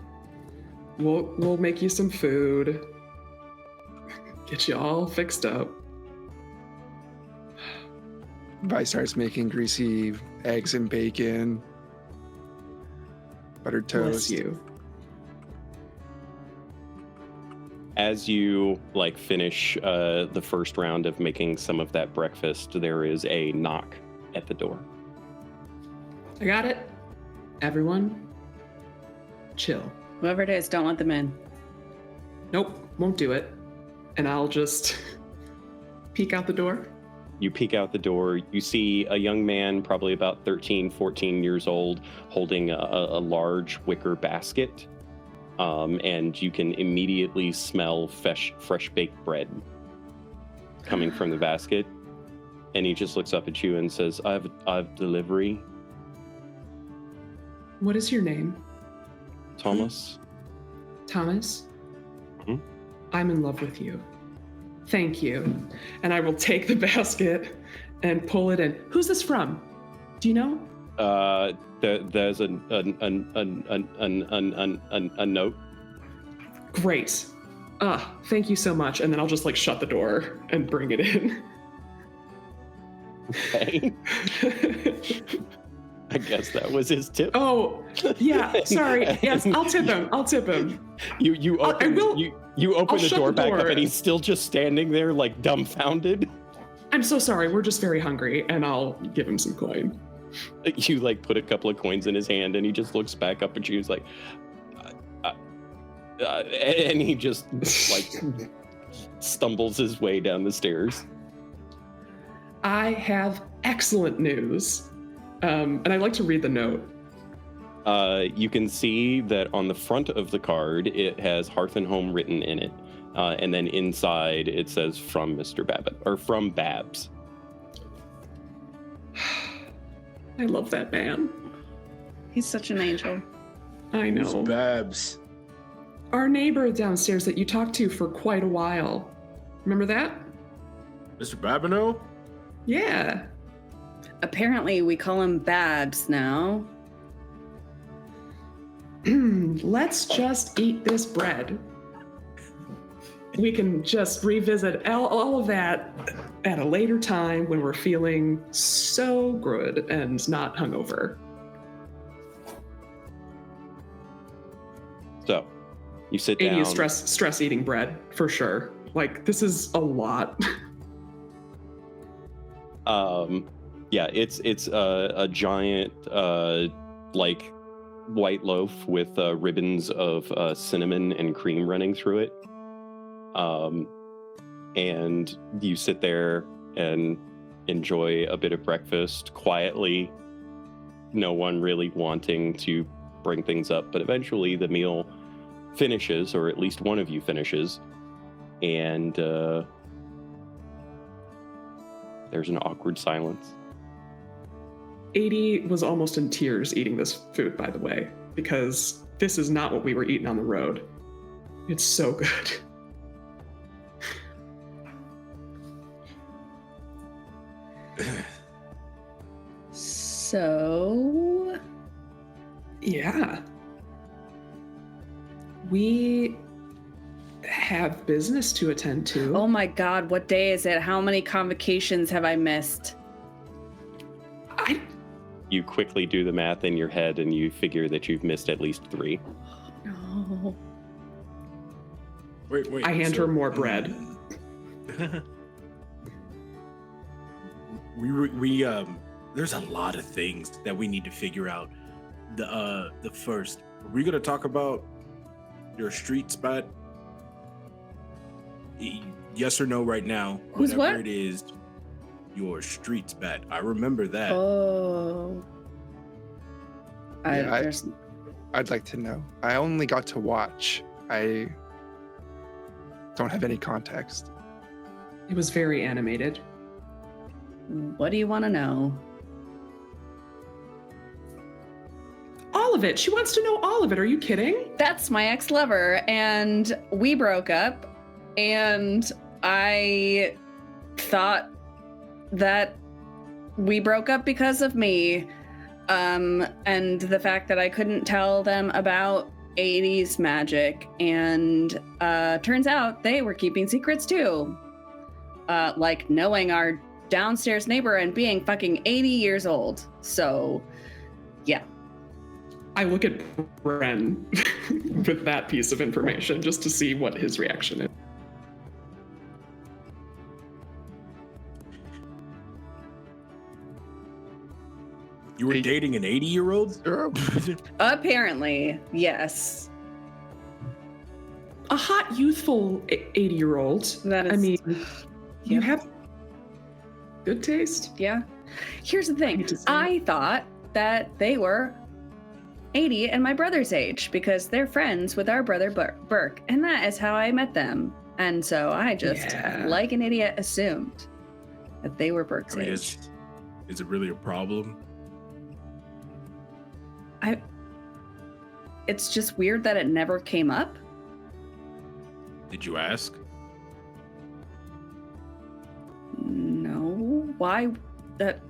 We'll make you some food. Get you all fixed up. Vi starts making greasy eggs and bacon, buttered Bless toast. you. As you finish the first round of making some of that breakfast, there is a knock at the door. I got it. Everyone, chill. Whoever it is, don't let them in. Nope, won't do it. And I'll just peek out the door. You peek out the door. You see a young man, probably about 13, 14 years old, holding a large wicker basket. And you can immediately smell fresh baked bread coming from the basket. And he just looks up at you and says, I have delivery. What is your name? Thomas? Thomas? Mhm. I'm in love with you. Thank you. And I will take the basket and pull it in. Who's this from? Do you know? There's a note. Great. Thank you so much. And then I'll just shut the door and bring it in. Okay. I guess that was his tip. Oh, yeah. Sorry. Yes, I'll tip him. I'll tip him. You open you open I'll the shut door the back up door. and he's still just standing there dumbfounded. I'm so sorry. We're just very hungry, and I'll give him some coin. You put a couple of coins in his hand and he just looks back up at you. He's and he just stumbles his way down the stairs. I have excellent news. And I'd like to read the note. You can see that on the front of the card, it has Hearth and Home written in it. And then inside it says from Mr. Babbitt, or from Babs. I love that man. He's such an angel. I Who's know. Babs? Our neighbor downstairs that you talked to for quite a while. Remember that? Mr. Babineau? Yeah. Apparently, we call him Babs now. Let's just eat this bread. We can just revisit all of that at a later time when we're feeling so good and not hungover. So you sit 80 down. is stress eating bread for sure. This is a lot. Yeah, it's a giant white loaf with ribbons of cinnamon and cream running through it. And you sit there and enjoy a bit of breakfast quietly, no one really wanting to bring things up, but eventually the meal finishes, or at least one of you finishes, and there's an awkward silence. 80 was almost in tears eating this food, by the way, because this is not what we were eating on the road. It's so good. So, Yeah. We have business to attend to. oh my God, what day is it? How many convocations have I missed? You quickly do the math in your head and you figure that you've missed at least 3. No. Wait. I hand her more bread. we there's a lot of things that we need to figure out. The first, Are we gonna talk about your street spot? yes or no right now. Who's whatever what? it is, your streets bet. I remember that. Oh. Yeah, There's I'd like to know. I only got to watch. I don't have any context. It was very animated. What do you want to know? All of it. She wants to know all of it. Are you kidding? That's my ex-lover, and we broke up, and I thought that we broke up because of me, and the fact that I couldn't tell them about 80s magic, and turns out they were keeping secrets too, like knowing our downstairs neighbor and being fucking 80 years old. So yeah. I look at Bren with that piece of information just to see what his reaction is. You were dating an 80-year-old? Apparently, yes. A hot, youthful 80-year-old. That is, I mean, you Yep. have good taste. Yeah. Here's the thing. hate to say I thought that they were 80 and my brother's age because they're friends with our brother Burke, and that is how I met them. And so I just, Yeah. like an idiot, assumed that they were Burke's I mean, age. is it really a problem? It's just weird that it never came up. Did you ask? No. Why? That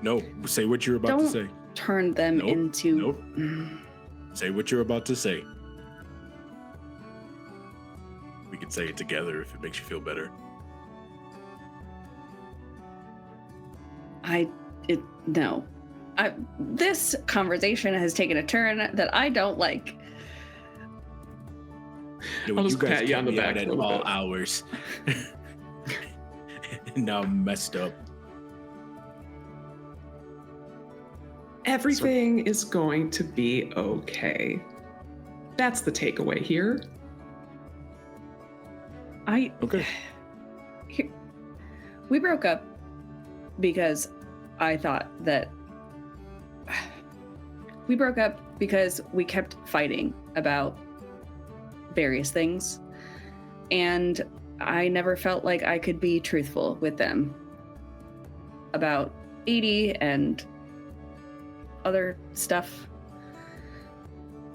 No. Say what you're about to Don't- say. turned them Nope, into. nope. Say what you're about to say. We can say it together if it makes you feel better. No. This conversation has taken a turn that I don't like. You I'll just guys pat you kept on the me out back a at little all bit. hours. And now I'm messed up. Everything is going to be okay. That's the takeaway here. Okay. We broke up because I thought that we broke up because we kept fighting about various things, and I never felt like I could be truthful with them about 80 and other stuff.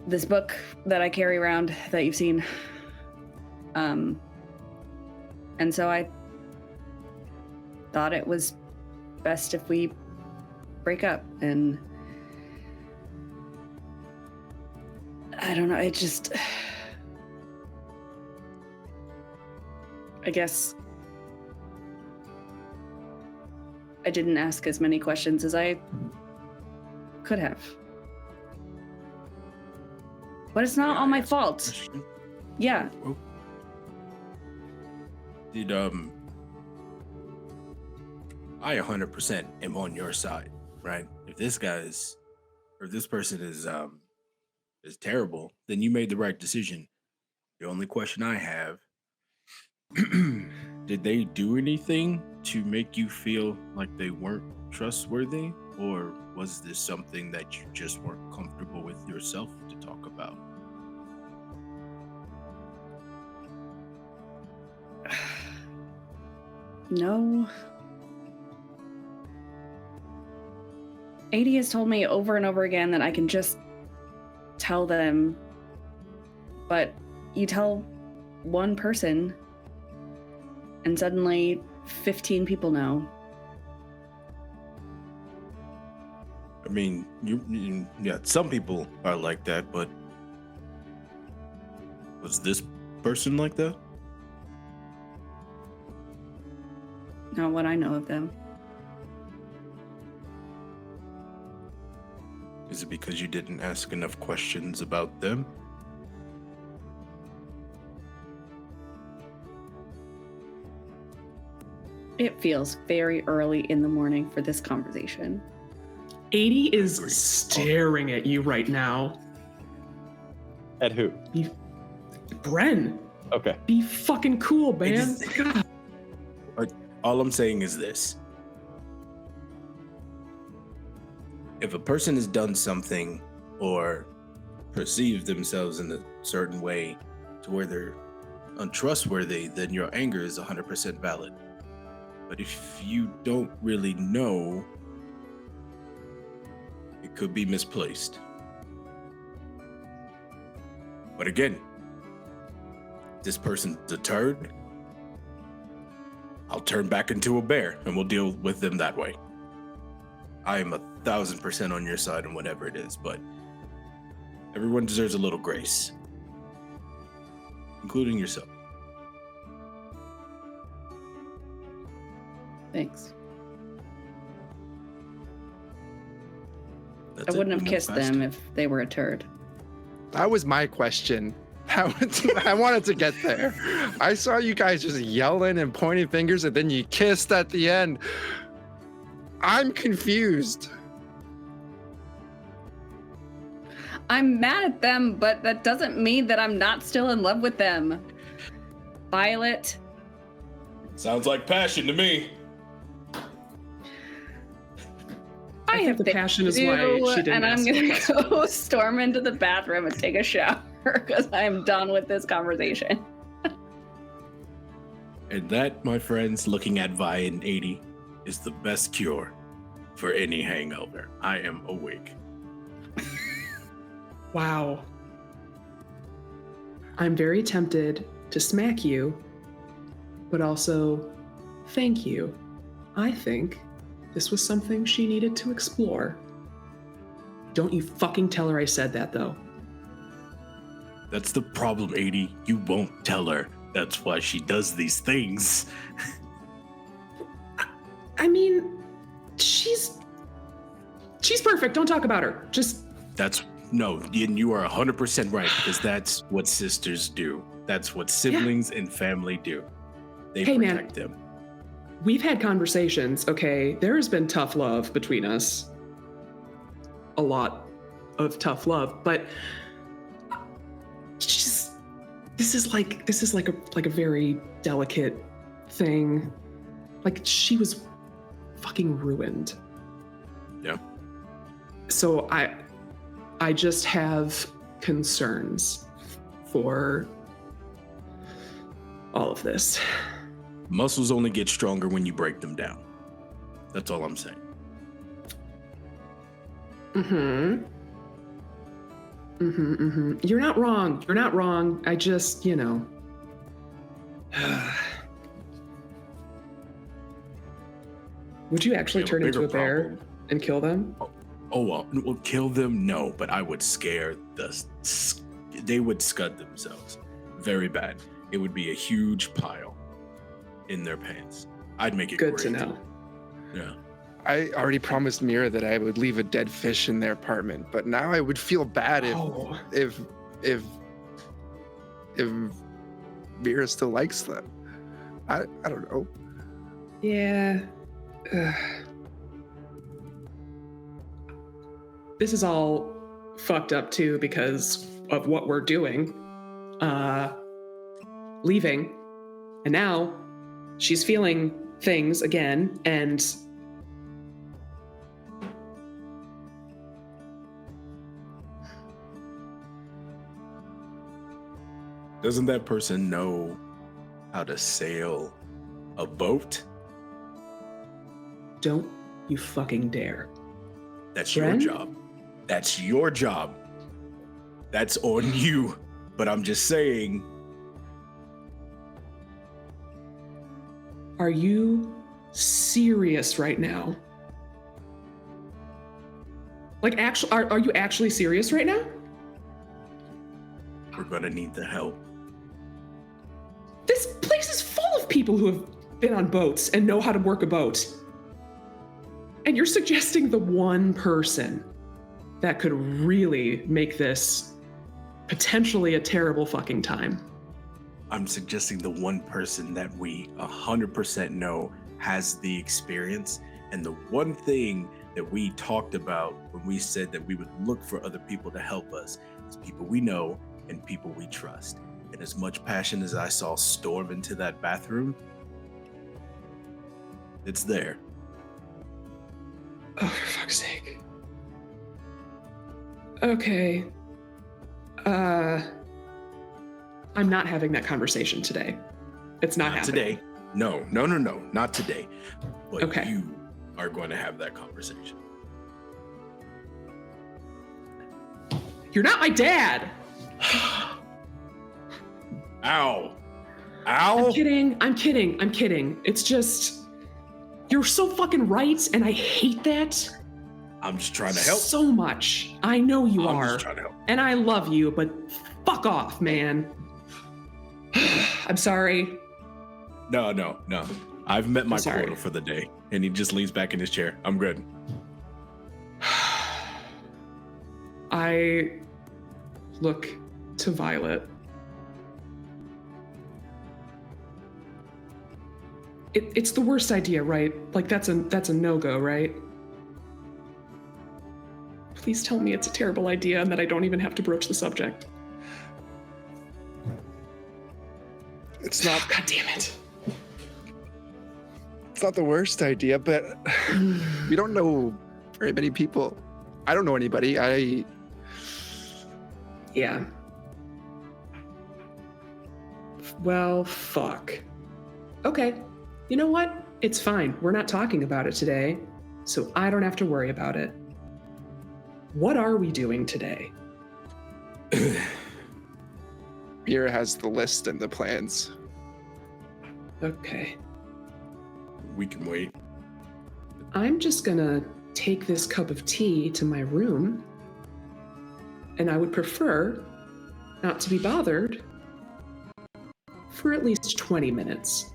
This book that I carry around that you've seen. And so I thought it was best if we break up, and I don't know, it just, I guess I didn't ask as many questions as I could have. But it's not May all I my ask a fault. question? Yeah. Did I 100% am on your side, right? If this person is terrible, then you made the right decision. The only question I have, did they do anything to make you feel like they weren't trustworthy, or was this something that you just weren't comfortable with yourself to talk about? No. 80 has told me over and over again that I can just tell them, but you tell one person and suddenly 15 people know. I mean, yeah, some people are like that, but was this person like that? Not what I know of them. Is it because you didn't ask enough questions about them? It feels very early in the morning for this conversation. 80 is Agree. staring at you right now. At who? Bren, Okay. Be fucking cool, man. Ex- God. All I'm saying is this. If a person has done something or perceived themselves in a certain way to where they're untrustworthy, then your anger is 100% valid. But if you don't really know, it could be misplaced. But again, this person's deterred, I'll turn back into a bear and we'll deal with them that way. I am 1,000% on your side and whatever it is, but everyone deserves a little grace, including yourself. Thanks. That's I it. wouldn't have We move kissed fast. them if they were a turd. That was my question. I wanted to get there. I saw you guys just yelling and pointing fingers, and then you kissed at the end. I'm confused. I'm mad at them, but that doesn't mean that I'm not still in love with them. Violet. Sounds like passion to me. I think have the things passion to is why do, she didn't and I'm ask for gonna go storm into the bathroom and take a shower because I am done with this conversation. And that, my friends, looking at Vi and 80, is the best cure for any hangover. I am awake. Wow. I'm very tempted to smack you, but also thank you. I think this was something she needed to explore. Don't you fucking tell her I said that, though. That's the problem, 80. You won't tell her. That's why she does these things. I mean, she's perfect. Don't talk about her. Just No, you are 100% right, because that's what sisters do. That's what siblings and family do. They Hey, man. protect them. we've had conversations, okay? There has been tough love between us. A lot of tough love, but just this is like a very delicate thing. Like, she was fucking ruined. Yeah. So I just have concerns for all of this. Muscles only get stronger when you break them down. That's all I'm saying. You're not wrong. You're not wrong. I just, you know. Would you actually We have turn into a bigger bear problem. and kill them? Oh, well, kill them? No, but I would scare they would scud themselves very bad. It would be a huge pile in their pants. I'd make it Good great. to know. Yeah. I already promised Mira that I would leave a dead fish in their apartment, but now I would feel bad if Mira still likes them. I don't know. Yeah. This is all fucked up too because of what we're doing. Leaving. And now she's feeling things again, and Doesn't that person know how to sail a boat? don't you fucking dare. That's your Bren? job. That's your job. That's on you. But I'm just saying, Are you serious right now? Like, actually, are you actually serious right now? we're gonna need the help. This place is full of people who have been on boats and know how to work a boat. And you're suggesting the one person that could really make this potentially a terrible fucking time. I'm suggesting the one person that we 100% know has the experience, and the one thing that we talked about when we said that we would look for other people to help us is people we know and people we trust. and as much passion as I saw storm into that bathroom, it's there. Oh, for fuck's sake. Okay. I'm not having that conversation today. It's not happening. Today. No, not today. But Okay. you are going to have that conversation. You're not my dad. Ow. I'm kidding. It's just, you're so fucking right, and I hate that I'm just trying to help. so much. I know you I'm are, just trying to help. and I love you, but fuck off, man. I'm sorry. No. I've met my I'm sorry. quota for the day. And he just leans back in his chair. I'm good. I look to Violet. It's the worst idea, right? Like that's a no-go, right? Please tell me it's a terrible idea and that I don't even have to broach the subject. It's not. God damn it. It's not the worst idea, but we don't know very many people. I don't know anybody. Yeah. Well, fuck. Okay. You know what? It's fine. We're not talking about it today, so I don't have to worry about it. What are we doing today? Mira has the list and the plans. Okay. We can wait. I'm just gonna take this cup of tea to my room, and I would prefer not to be bothered for at least 20 minutes.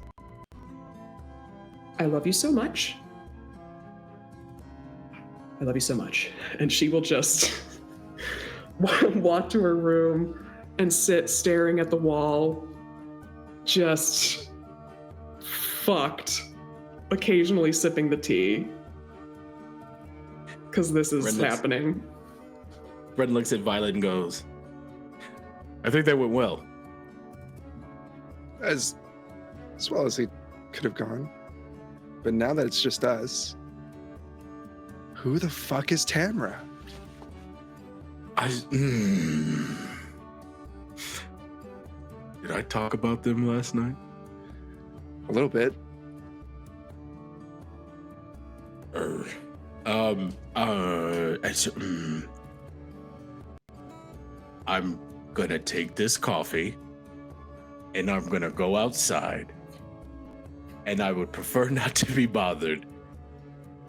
I love you so much. I love you so much. And she will just walk to her room and sit staring at the wall, just fucked, occasionally sipping the tea. Because this is happening. Bren looks at Violet and goes, I think that went well. As well as it could have gone. But now that it's just us, who the fuck is Tamra? Did I talk about them last night? A little bit. I'm gonna take this coffee and I'm gonna go outside, and I would prefer not to be bothered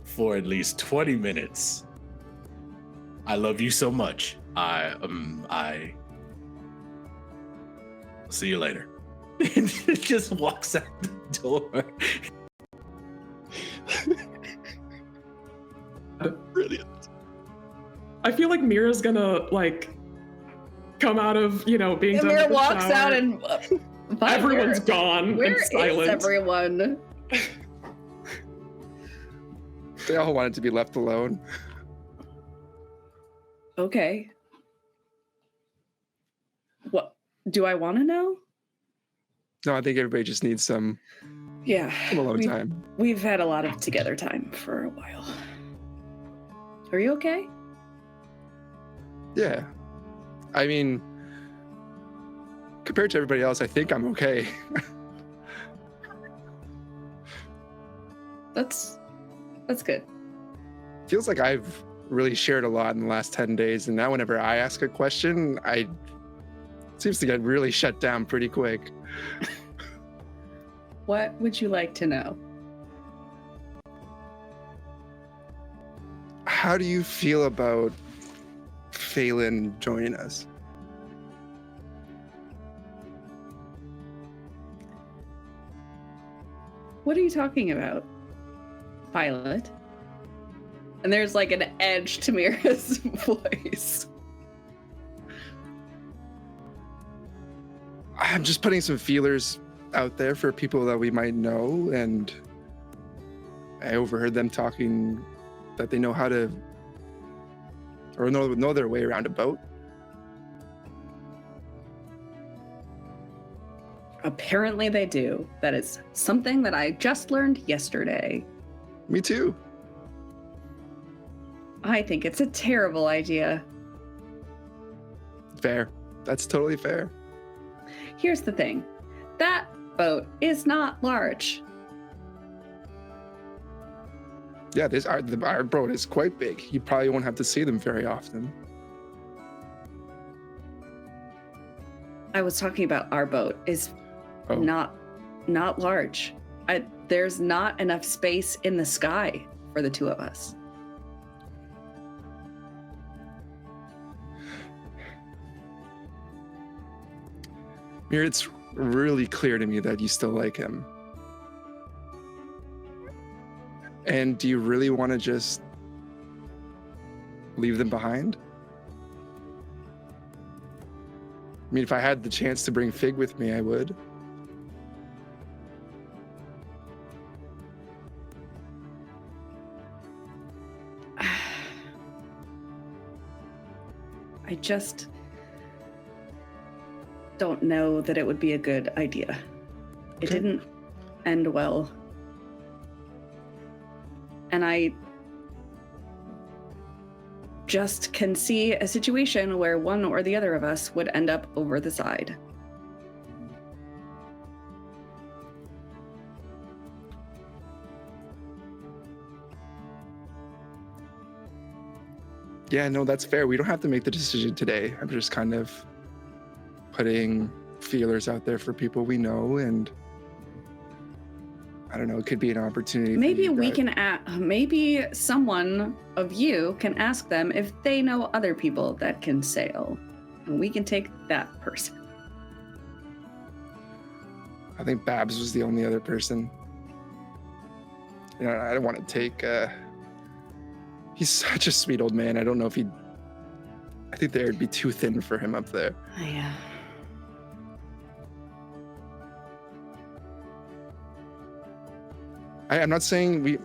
for at least 20 minutes. I love you so much. I see you later. And it just walks out the door. Brilliant. I feel like Mira's gonna come out of being done. Mira with the walks shower. out and Everyone's gone Where and is silent. everyone? They all wanted to be left alone. Okay. What do I want to know? No, I think everybody just needs some Yeah, alone time. we've had a lot of together time for a while. Are you okay? Yeah. I mean, compared to everybody else, I think I'm okay. That's good. Feels like I've really shared a lot in the last 10 days, and now whenever I ask a question, it seems to get really shut down pretty quick. What would you like to know? How do you feel about Phelan joining us? What are you talking about, Violet? And there's an edge to Mira's voice. I'm just putting some feelers out there for people that we might know, and I overheard them talking that they know how to, or know their way around a boat. Apparently they do. That is something that I just learned yesterday. Me too. I think it's a terrible idea. Fair. That's totally fair. Here's the thing. That boat is not large. Yeah, our boat is quite big. You probably won't have to see them very often. I was talking about our boat is not large. There's not enough space in the sky for the two of us. Mir, it's really clear to me that you still like him. And do you really want to just leave them behind? I mean, if I had the chance to bring Fig with me, I would. I just don't know that it would be a good idea. It didn't end well. And I just can see a situation where one or the other of us would end up over the side. Yeah, no, that's fair. We don't have to make the decision today. I'm just kind of putting feelers out there for people we know, and I don't know, it could be an opportunity. Maybe we can maybe someone of you can ask them if they know other people that can sail, and we can take that person. I think Babs was the only other person. You know, I don't want to take he's such a sweet old man. I don't know if I think there'd be too thin for him up there. Yeah. I'm not saying we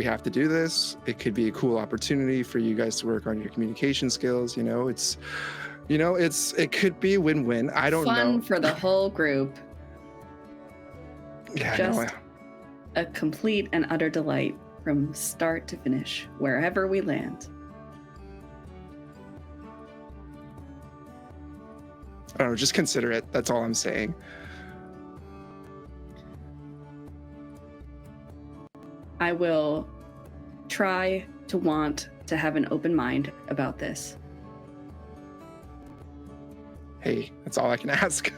have to do this. It could be a cool opportunity for you guys to work on your communication skills. It could be win-win. I don't know. Fun for the whole group. Yeah, Just a complete and utter delight from start to finish, wherever we land. I don't know, just consider it. That's all I'm saying. I will try to want to have an open mind about this. Hey, that's all I can ask.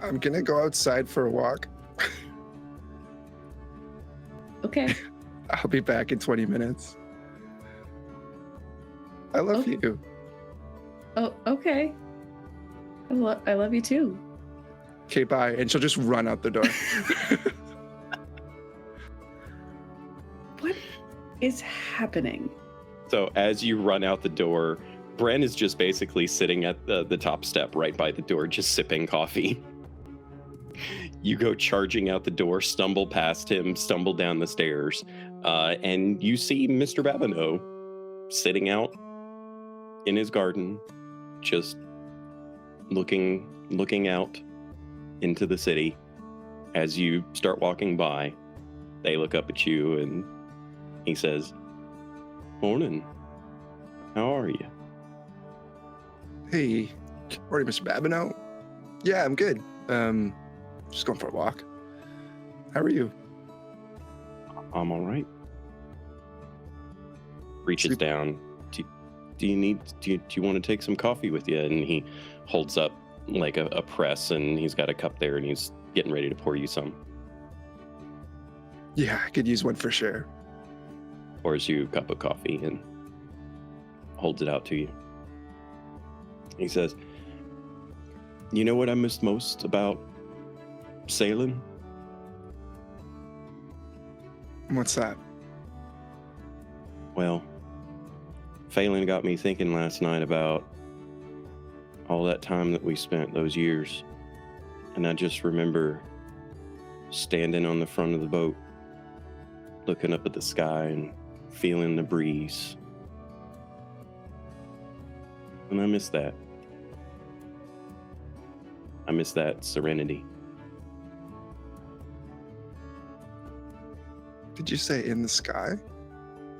I'm gonna go outside for a walk. Okay. I'll be back in 20 minutes. I love you. Oh, okay. I love you too. Okay, bye. And she'll just run out the door. What is happening? So as you run out the door, Bren is just basically sitting at the top step right by the door, just sipping coffee. You go charging out the door, stumble past him, stumble down the stairs, and you see Mr. Babineau sitting out in his garden, just looking out into the city. As you start walking by, they look up at you and he says, "Morning. How are you?" Hey, morning, Mr. Babineau. Yeah, I'm good. Just going for a walk. How are you? "I'm all right." Reaches down. Do you want to take some coffee with you? And he holds up like a press, and he's got a cup there, and he's getting ready to pour you some. Yeah, I could use one for sure. Pours you a cup of coffee and holds it out to you. He says, "You know what I missed most about sailing?" What's that? Well, Phelan got me thinking last night about all that time that we spent, those years. And I just remember standing on the front of the boat, looking up at the sky and feeling the breeze, And I miss that. I miss that serenity. Did you say in the sky?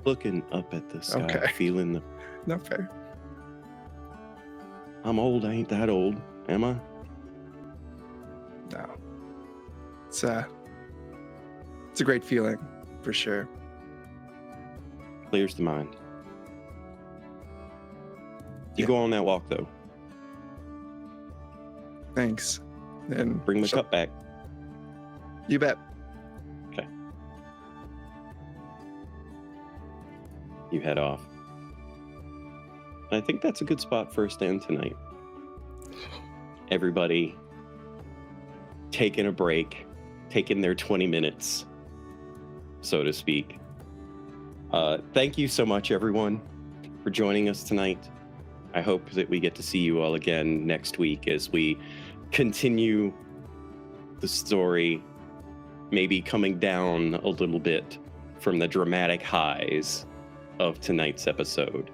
Looking up at the sky, Okay. feeling the... Not fair. I'm old, I ain't that old, am I? No. It's a great feeling, for sure. Clears the mind. You Yeah. go on that walk, though. Thanks. And Bring the cup back. You bet. You head off. I think that's a good spot for us to end tonight. Everybody taking a break, taking their 20 minutes, so to speak. Thank you so much, everyone, for joining us tonight. I hope that we get to see you all again next week as we continue the story, maybe coming down a little bit from the dramatic highs of tonight's episode.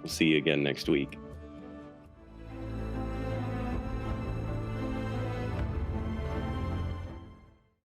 We'll see you again next week.